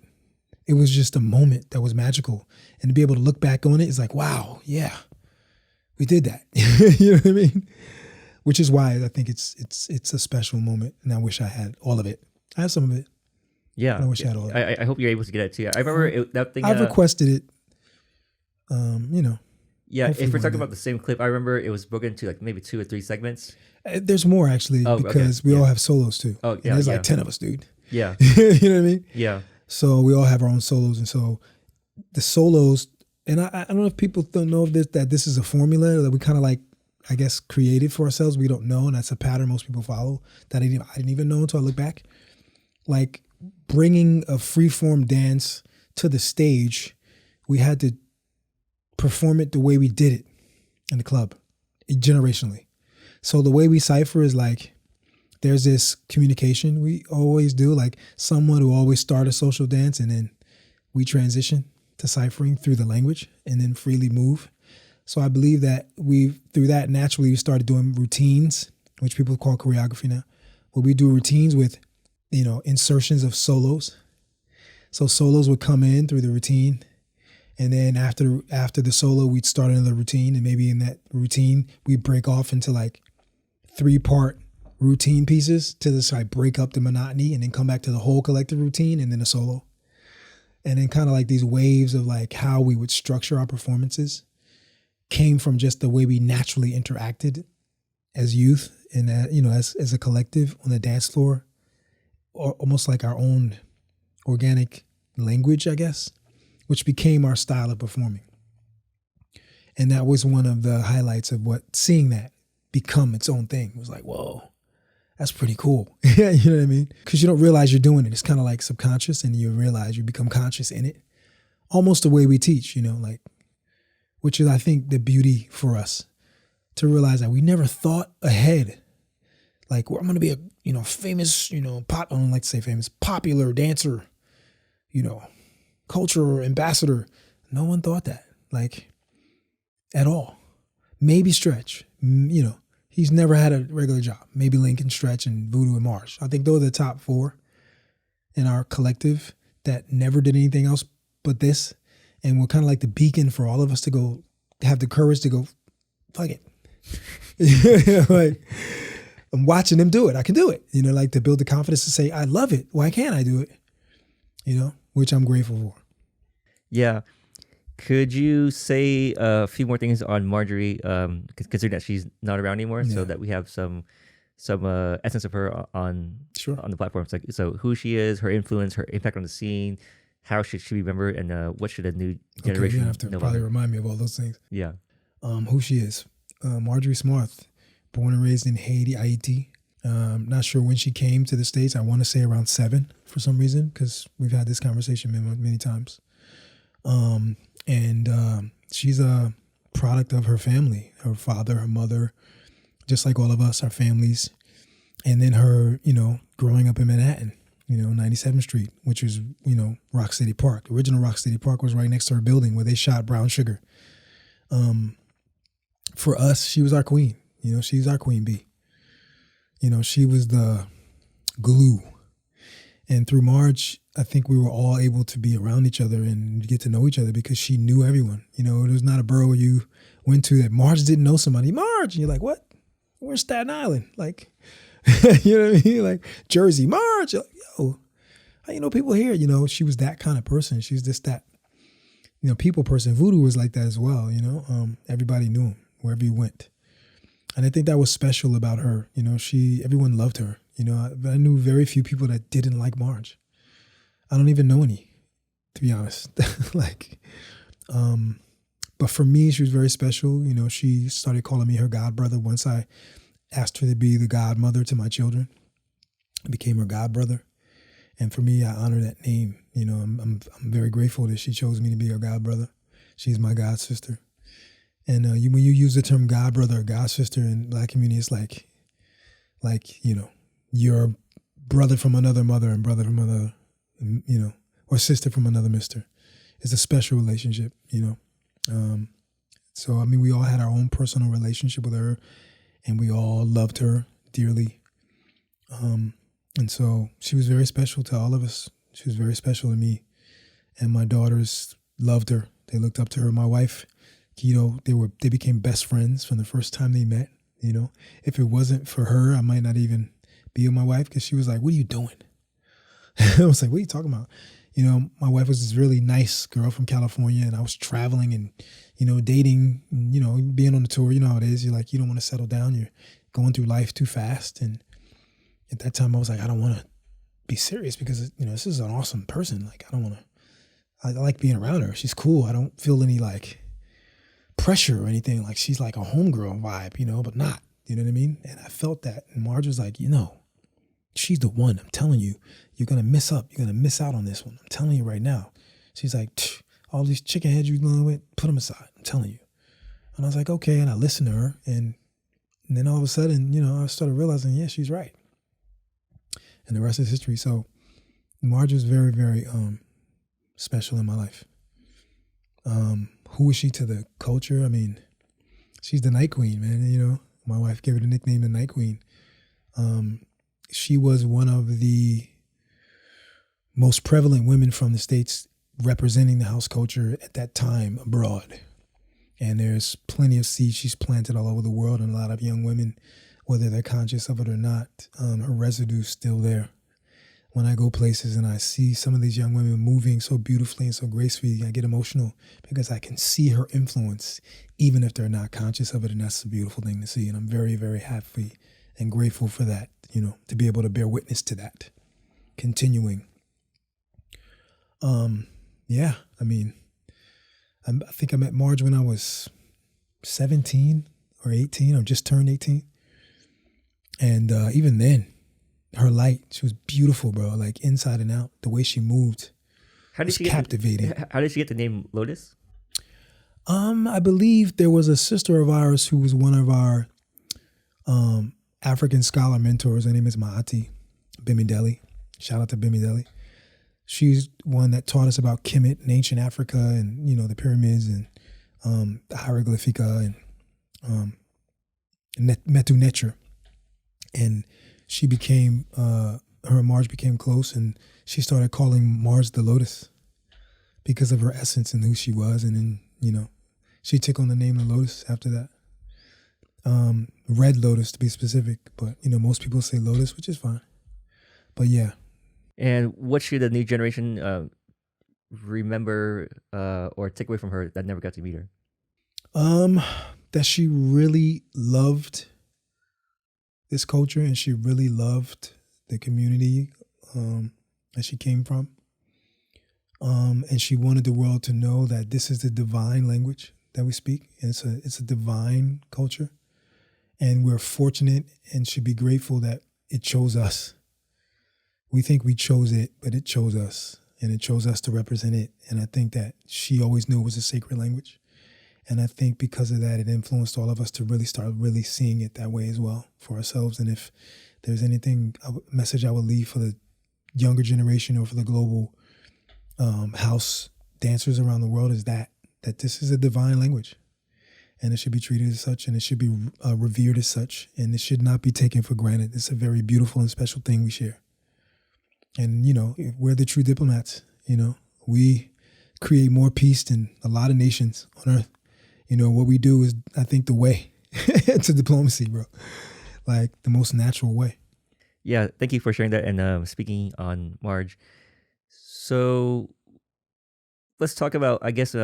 It was just a moment that was magical. And to be able to look back on it is like, wow, yeah, we did that. You know what I mean? Which is why I think it's a special moment, and I wish I had all of it. I have some of it. Yeah, I wish I had all of it. I hope you're able to get it too. I remember that thing. I've requested it. Yeah, if we're talking about the same clip, I remember it was broken into maybe 2 or 3 segments. There's more actually because we all have solos too. Oh, yeah, and there's 10 of us, dude. Yeah, you know what I mean? Yeah. So we all have our own solos, and so the solos. And I don't know if people don't know that this is a formula that we kind of I guess, created for ourselves. We don't know, and that's a pattern most people follow that I didn't even know until I look back. Bringing a freeform dance to the stage, we had to perform it the way we did it in the club, generationally. So the way we cipher is there's this communication we always do, someone who always start a social dance, and then we transition to ciphering through the language and then freely move. So I believe that through that, naturally, we started doing routines, which people call choreography now, where we do routines with, insertions of solos. So solos would come in through the routine. And then after the solo, we'd start another routine. And maybe in that routine, we break off into 3-part routine pieces to just break up the monotony and then come back to the whole collective routine and then a solo. And then kind of these waves of how we would structure our performances came from just the way we naturally interacted as youth and as a collective on the dance floor, or almost like our own organic language, I guess, which became our style of performing. And that was one of the highlights of seeing that become its own thing. It was whoa, That's pretty cool. You know what I mean? Because you don't realize you're doing it. It's kind of like subconscious, and you realize you become conscious in it. Almost the way we teach, like, which is, I think, the beauty for us, to realize that we never thought ahead. Like, well, I'm going to be a, famous, I don't like to say famous, popular dancer, culture ambassador. No one thought that, like, at all. Maybe Stretch, he's never had a regular job. Maybe Lincoln, Stretch, and Voodoo and Marsh. I think those are the top 4 in our collective that never did anything else but this. And we're kind of like the beacon for all of us to go, have the courage to go, fuck it. Like, I'm watching them do it. I can do it. Like, to build the confidence to say, I love it. Why can't I do it? Which I'm grateful for. Yeah. Could you say a few more things on Marjory, considering that she's not around anymore, so that we have some essence of her on the platform? So who she is, her influence, her impact on the scene, how should she be remembered, and what should a new generation you have to probably remind me of all those things. Yeah. Who she is. Marjory Smarth, born and raised in Haiti. Not sure when she came to the States. I want to say around 7 for some reason, because we've had this conversation many times. And she's a product of her family, her father, her mother, just like all of us, our families. And then her, growing up in Manhattan, 97th Street, which is, Rock City Park. The original Rock City Park was right next to her building where they shot Brown Sugar. For us, she was our queen. She's our queen bee. She was the glue. And through Marge, I think we were all able to be around each other and get to know each other because she knew everyone. There was not a borough you went to that Marge didn't know somebody. Marge! And you're like, what? We're in Staten Island. Like, you know what I mean? Like, Jersey, Marge! You're like, yo, how you know people here? She was that kind of person. She's just that, people person. Voodoo was like that as well, everybody knew him wherever you went. And I think that was special about her. Everyone loved her. I knew very few people that didn't like Marge. I don't even know any, to be honest. But for me, she was very special. She started calling me her god brother once I asked her to be the godmother to my children. I became her god brother. And for me, I honor that name. I'm very grateful that she chose me to be her god brother. She's my god sister. And when you use the term god brother or god sister in Black community, it's like your brother from another mother and brother from another, or sister from another mister. It's a special relationship, So, we all had our own personal relationship with her, and we all loved her dearly. And so she was very special to all of us. She was very special to me. And my daughters loved her. They looked up to her. My wife, Keto, they became best friends from the first time they met. If it wasn't for her, I might not even be with my wife, because she was like, what are you doing? I was like, what are you talking about? My wife was this really nice girl from California, and I was traveling and, dating, being on the tour. You know how it is. You're like, you don't want to settle down. You're going through life too fast. And at that time I was like, I don't want to be serious because, this is an awesome person. Like, I like being around her. She's cool. I don't feel any like pressure or anything. Like, she's like a homegirl vibe, but not, you know what I mean? And I felt that. And Marge was like, she's the one. I'm telling you, you're going to miss up. You're going to miss out on this one. I'm telling you right now. She's like, all these chicken heads you're dealing with, put them aside. I'm telling you. And I was like, okay. And I listened to her. And then all of a sudden, I started realizing, yeah, she's right. And the rest is history. So Marge was very, very special in my life. Who is she to the culture? She's the Night Queen, man. My wife gave her the nickname the Night Queen. She was one of the most prevalent women from the States representing the house culture at that time abroad. And there's plenty of seeds she's planted all over the world, and a lot of young women, whether they're conscious of it or not, her residue's still there. When I go places and I see some of these young women moving so beautifully and so gracefully, I get emotional because I can see her influence, even if they're not conscious of it. And that's a beautiful thing to see. And I'm very, very happy and grateful for that, to be able to bear witness to that. Continuing. I think I met Marge when I was 17 or 18, or just turned 18. And even then, her light, she was beautiful, bro. Like inside and out, the way she moved was captivating. How did she get the name Lotus? I believe there was a sister of ours who was one of our African scholar mentors. Her name is Maati Bimidele. Shout out to Bimidele. She's one that taught us about Kemet in ancient Africa and, you know, the pyramids and the hieroglyphica and Metu Neter. And she became, her and Marge became close, and she started calling Marge the Lotus because of her essence and who she was. And then, you know, she took on the name of Lotus after that. Red Lotus to be specific, but, you know, most people say Lotus, which is fine. But yeah. And what should the new generation remember or take away from her that never got to meet her? That she really loved this culture and she really loved the community that she came from. And she wanted the world to know that this is the divine language that we speak. And it's a divine culture. And we're fortunate and should be grateful that it chose us. We think we chose it, but it chose us. And it chose us to represent it. And I think that she always knew it was a sacred language. And I think because of that, it influenced all of us to really start really seeing it that way as well for ourselves. And if there's anything, a message I would leave for the younger generation or for the global house dancers around the world is that this is a divine language. And it should be treated as such, and it should be revered as such, and it should not be taken for granted. It's a very beautiful and special thing we share. And, you know, we're the true diplomats, you know. We create more peace than a lot of nations on earth. You know, what we do is, I think, the way to diplomacy, bro. Like, the most natural way. Yeah, thank you for sharing that and speaking on Marge. So let's talk about, I guess,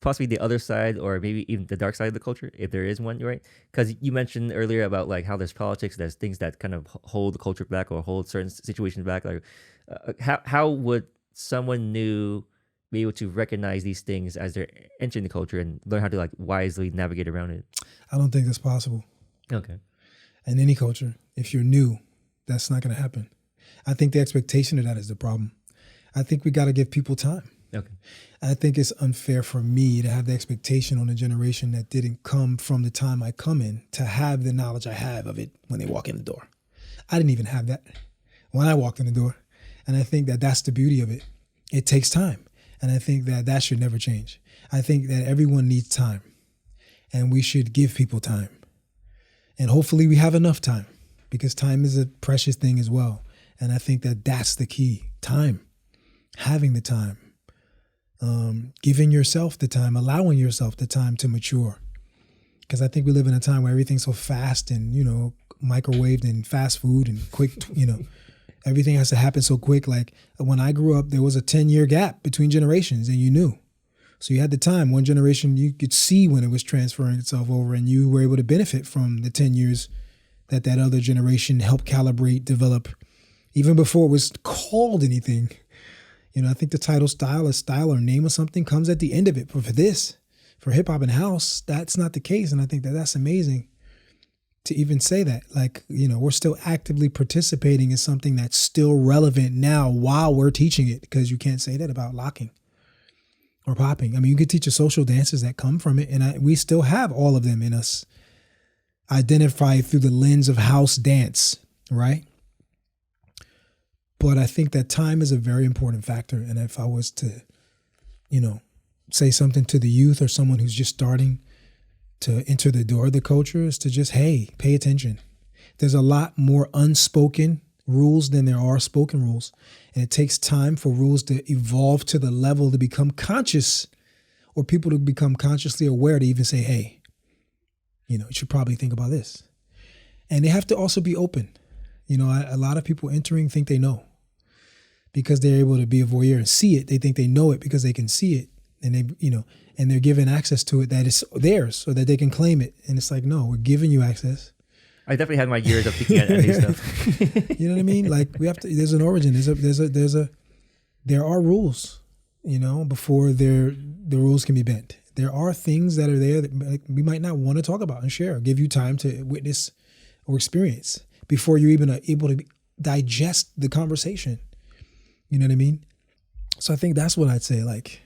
possibly the other side or maybe even the dark side of the culture, if there is one, right? Because you mentioned earlier about like how there's politics, there's things that kind of hold the culture back or hold certain situations back. Like, how would someone new be able to recognize these things as they're entering the culture and learn how to like wisely navigate around it? I don't think that's possible. Okay. In any culture, if you're new, that's not going to happen. I think the expectation of that is the problem. I think we got to give people time. Okay. I think it's unfair for me to have the expectation on a generation that didn't come from the time I come in to have the knowledge I have of it when they walk in the door. I didn't even have that when I walked in the door. And I think that that's the beauty of it. It takes time. And I think that that should never change. I think that everyone needs time. And we should give people time. And hopefully we have enough time, because time is a precious thing as well. And I think that that's the key. Time. Having the time. Giving yourself the time, allowing yourself the time to mature. Because I think we live in a time where everything's so fast and, you know, microwaved and fast food and quick, you know, everything has to happen so quick. Like when I grew up, there was a 10-year gap between generations and you knew. So you had the time. One generation, you could see when it was transferring itself over and you were able to benefit from the 10 years that other generation helped calibrate, develop, even before it was called anything. You know, I think the title style or name or something comes at the end of it. But for hip hop and house, that's not the case. And I think that that's amazing to even say that. Like, you know, we're still actively participating in something that's still relevant now while we're teaching it, because you can't say that about locking or popping. I mean, you could teach the social dances that come from it. And we still have all of them in us, identified through the lens of house dance, right? But I think that time is a very important factor. And if I was to, you know, say something to the youth or someone who's just starting to enter the door of the culture, is to just, hey, pay attention. There's a lot more unspoken rules than there are spoken rules. And it takes time for rules to evolve to the level to become conscious, or people to become consciously aware to even say, hey, you know, you should probably think about this. And they have to also be open. You know, a lot of people entering think they know, because they're able to be a voyeur and see it. They think they know it because they can see it, and they, you know, and they're given access to it that is theirs so that they can claim it. And it's like, no, we're giving you access. I definitely had my years of peeking at new stuff. You know what I mean? Like we have to. There's an origin. There are rules. You know, before the rules can be bent. There are things that are there that we might not want to talk about and share. Give you time to witness or experience before you're even able to digest the conversation. You know what I mean? So I think that's what I'd say. Like,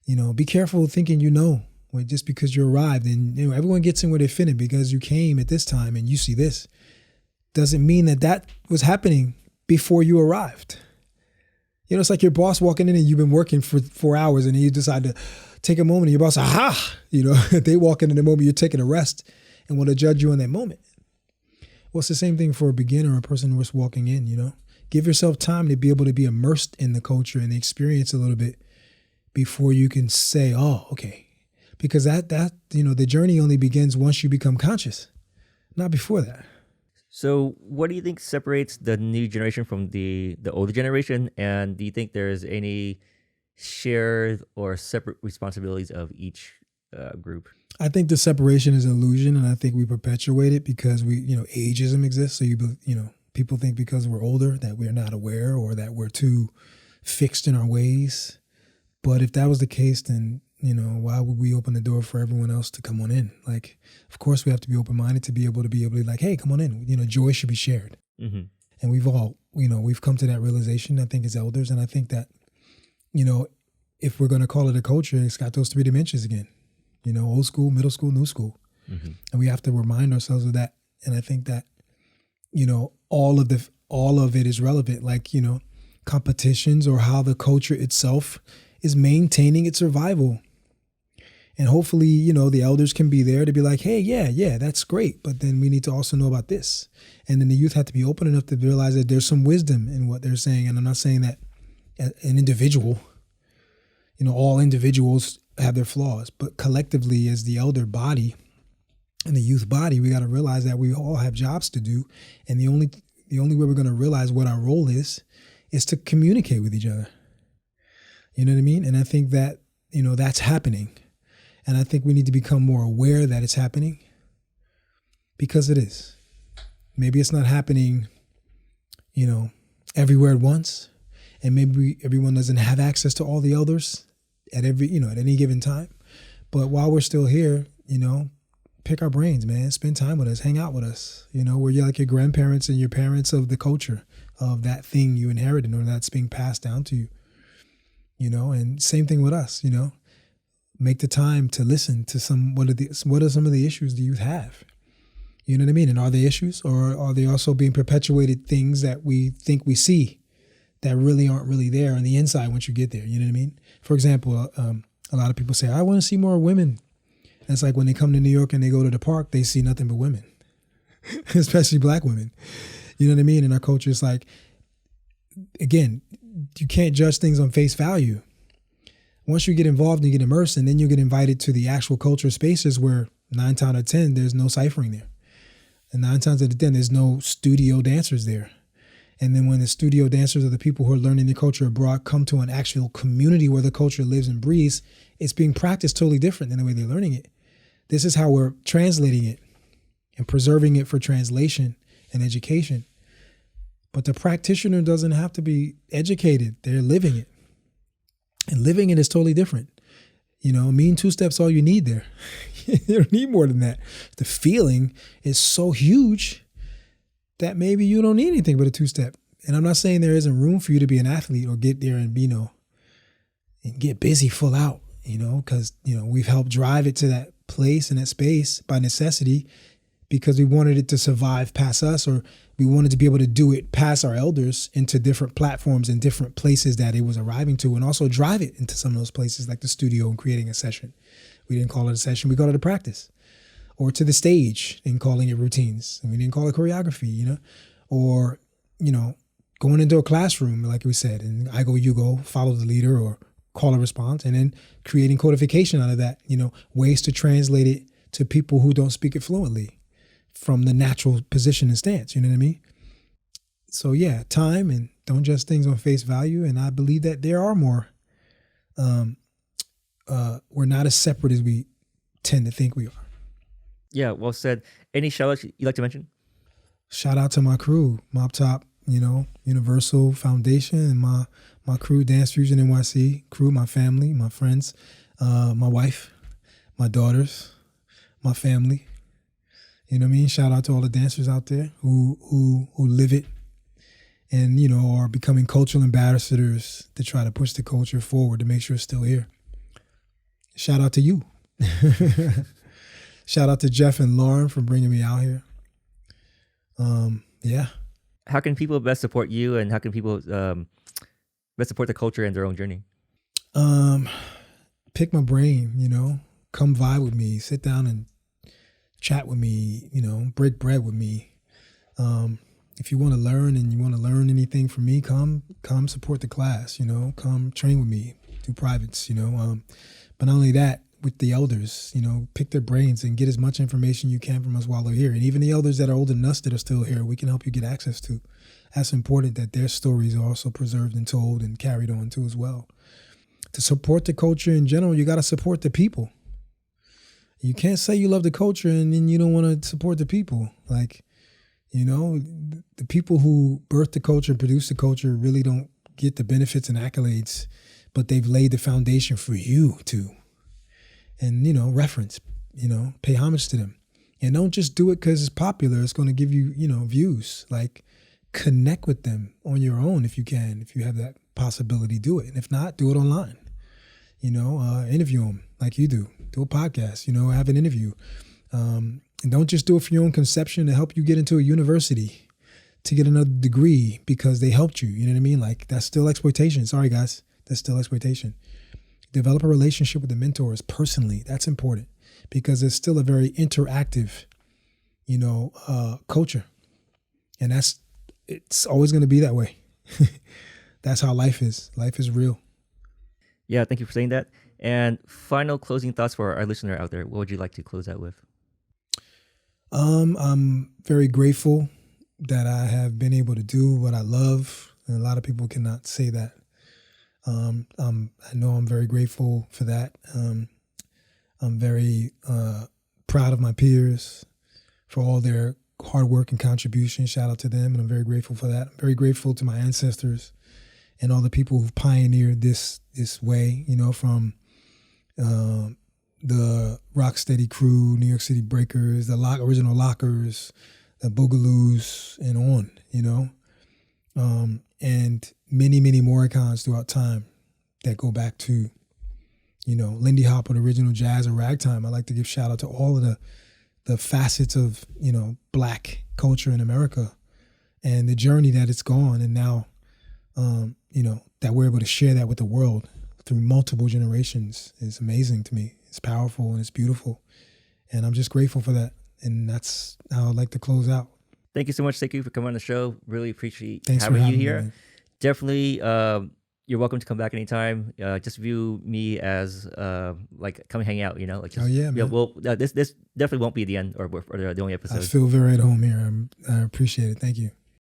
be careful thinking just because you arrived, and everyone gets in where they fit in because you came at this time and you see this. Doesn't mean that was happening before you arrived. It's like your boss walking in and you've been working for 4 hours and then you decide to take a moment and your boss, aha, they walk in the moment you're taking a rest and want to judge you in that moment. Well, it's the same thing for a beginner or a person who's walking in, Give yourself time to be able to be immersed in the culture and the experience a little bit before you can say, oh, okay. Because that the journey only begins once you become conscious, not before that. So what do you think separates the new generation from the older generation? And do you think there's any shared or separate responsibilities of each group? I think the separation is an illusion, and I think we perpetuate it because ageism exists. So people think because we're older that we're not aware or that we're too fixed in our ways. But if that was the case, then why would we open the door for everyone else to come on in? Like, of course, we have to be open-minded to be able to be like, hey, come on in. Joy should be shared. Mm-hmm. And we've all, we've come to that realization, I think, as elders. And I think that, if we're going to call it a culture, it's got those 3 dimensions again, old school, middle school, new school. Mm-hmm. And we have to remind ourselves of that. And I think that, all of it is relevant, like, competitions or how the culture itself is maintaining its survival. And hopefully, the elders can be there to be like, hey, yeah, that's great. But then we need to also know about this. And then the youth have to be open enough to realize that there's some wisdom in what they're saying. And I'm not saying that an individual, all individuals have their flaws, but collectively as the elder body and the youth body, we got to realize that we all have jobs to do. And the only way we're going to realize what our role is to communicate with each other. You know what I mean? And I think that, that's happening. And I think we need to become more aware that it's happening because it is. Maybe it's not happening, everywhere at once. And maybe everyone doesn't have access to all the elders at at any given time. But while we're still here, pick our brains, man. Spend time with us. Hang out with us. We're like your grandparents and your parents of the culture of that thing you inherited or that's being passed down to you. And same thing with us, make the time to listen to what are some of the issues the youth have? You know what I mean? And are they issues, or are they also being perpetuated things that we think we see that really aren't really there on the inside once you get there? You know what I mean? For example, a lot of people say, I want to see more women. And it's like when they come to New York and they go to the park, they see nothing but women, especially black women. You know what I mean? In our culture, it's like, again, you can't judge things on face value. Once you get involved and you get immersed, and then you get invited to the actual culture spaces where 9 times out of 10, there's no ciphering there. And 9 times out of 10, there's no studio dancers there. And then when the studio dancers are the people who are learning the culture abroad come to an actual community where the culture lives and breathes, it's being practiced totally different than the way they're learning it. This is how we're translating it and preserving it for translation and education. But the practitioner doesn't have to be educated. They're living it. And living it is totally different. Mean 2 steps, all you need there. You don't need more than that. The feeling is so huge that maybe you don't need anything but a 2-step. And I'm not saying there isn't room for you to be an athlete or get there and, and get busy full out, because, we've helped drive it to that place and that space by necessity because we wanted it to survive past us, or we wanted to be able to do it past our elders into different platforms and different places that it was arriving to, and also drive it into some of those places like the studio and creating a session. We didn't call it a session, we called it a practice. Or to the stage and calling it routines. And we didn't call it choreography, or, going into a classroom, like we said, and I go, you go, follow the leader or call a response, and then creating codification out of that, ways to translate it to people who don't speak it fluently from the natural position and stance, you know what I mean? So yeah, time, and don't judge things on face value. And I believe that there are more, we're not as separate as we tend to think we are. Yeah, well said. Any shout-outs you'd like to mention? Shout out to my crew, Mop Top, Universal Foundation, and my crew, Dance Fusion NYC crew, my family, my friends, my wife, my daughters, my family. You know what I mean? Shout out to all the dancers out there who live it and, you know, are becoming cultural ambassadors to try to push the culture forward to make sure it's still here. Shout out to you. Shout out to Jeff and Lauren for bringing me out here. Yeah. How can people best support you, and how can people best support the culture and their own journey? Pick my brain, you know, come vibe with me, sit down and chat with me, you know, break bread with me. If you want to learn and you want to learn anything from me, come support the class, you know, come train with me, do privates, you know. But not only that, with the elders, you know, pick their brains and get as much information you can from us while they're here. And even the elders that are older than us that are still here, we can help you get access to. That's important that their stories are also preserved and told and carried on too as well. To support the culture in general, you got to support the people. You can't say you love the culture and then you don't want to support the people. Like, you know, the people who birth the culture and produce the culture really don't get the benefits and accolades, but they've laid the foundation for you to. And, you know, reference, you know, pay homage to them. And don't just do it because it's popular. It's going to give you, you know, views. Like, connect with them on your own if you can. If you have that possibility, do it. And if not, do it online. You know, interview them like you do. Do a podcast, you know, have an interview. And don't just do it for your own conception to help you get into a university to get another degree because they helped you. You know what I mean? Like, that's still exploitation. Sorry, guys. That's still exploitation. Develop a relationship with the mentors personally. That's important because it's still a very interactive, you know, culture. And it's always going to be that way. That's how life is. Life is real. Yeah, thank you for saying that. And final closing thoughts for our listener out there. What would you like to close out with? I'm very grateful that I have been able to do what I love. And a lot of people cannot say that. I know I'm very grateful for that. I'm very proud of my peers for all their hard work and contribution. Shout out to them, and I'm very grateful for that. I'm very grateful to my ancestors and all the people who've pioneered this way, you know, from the Rocksteady crew, New York City Breakers, the original Lockers, the Boogaloos, and on, you know. And many, many more icons throughout time that go back to, you know, Lindy Hop, the original jazz and ragtime. I like to give shout out to all of the facets of, you know, Black culture in America and the journey that it's gone. And now, you know, that we're able to share that with the world through multiple generations is amazing to me. It's powerful and it's beautiful. And I'm just grateful for that. And that's how I'd like to close out. Thank you so much, Sekou, for coming on the show. Really appreciate Thanks having for you here. Me, definitely, you're welcome to come back anytime. Just view me as like come hang out. You know, like just, oh yeah, man. Yeah. Well, this definitely won't be the end or the only episode. I feel very at home here. I appreciate it. Thank you.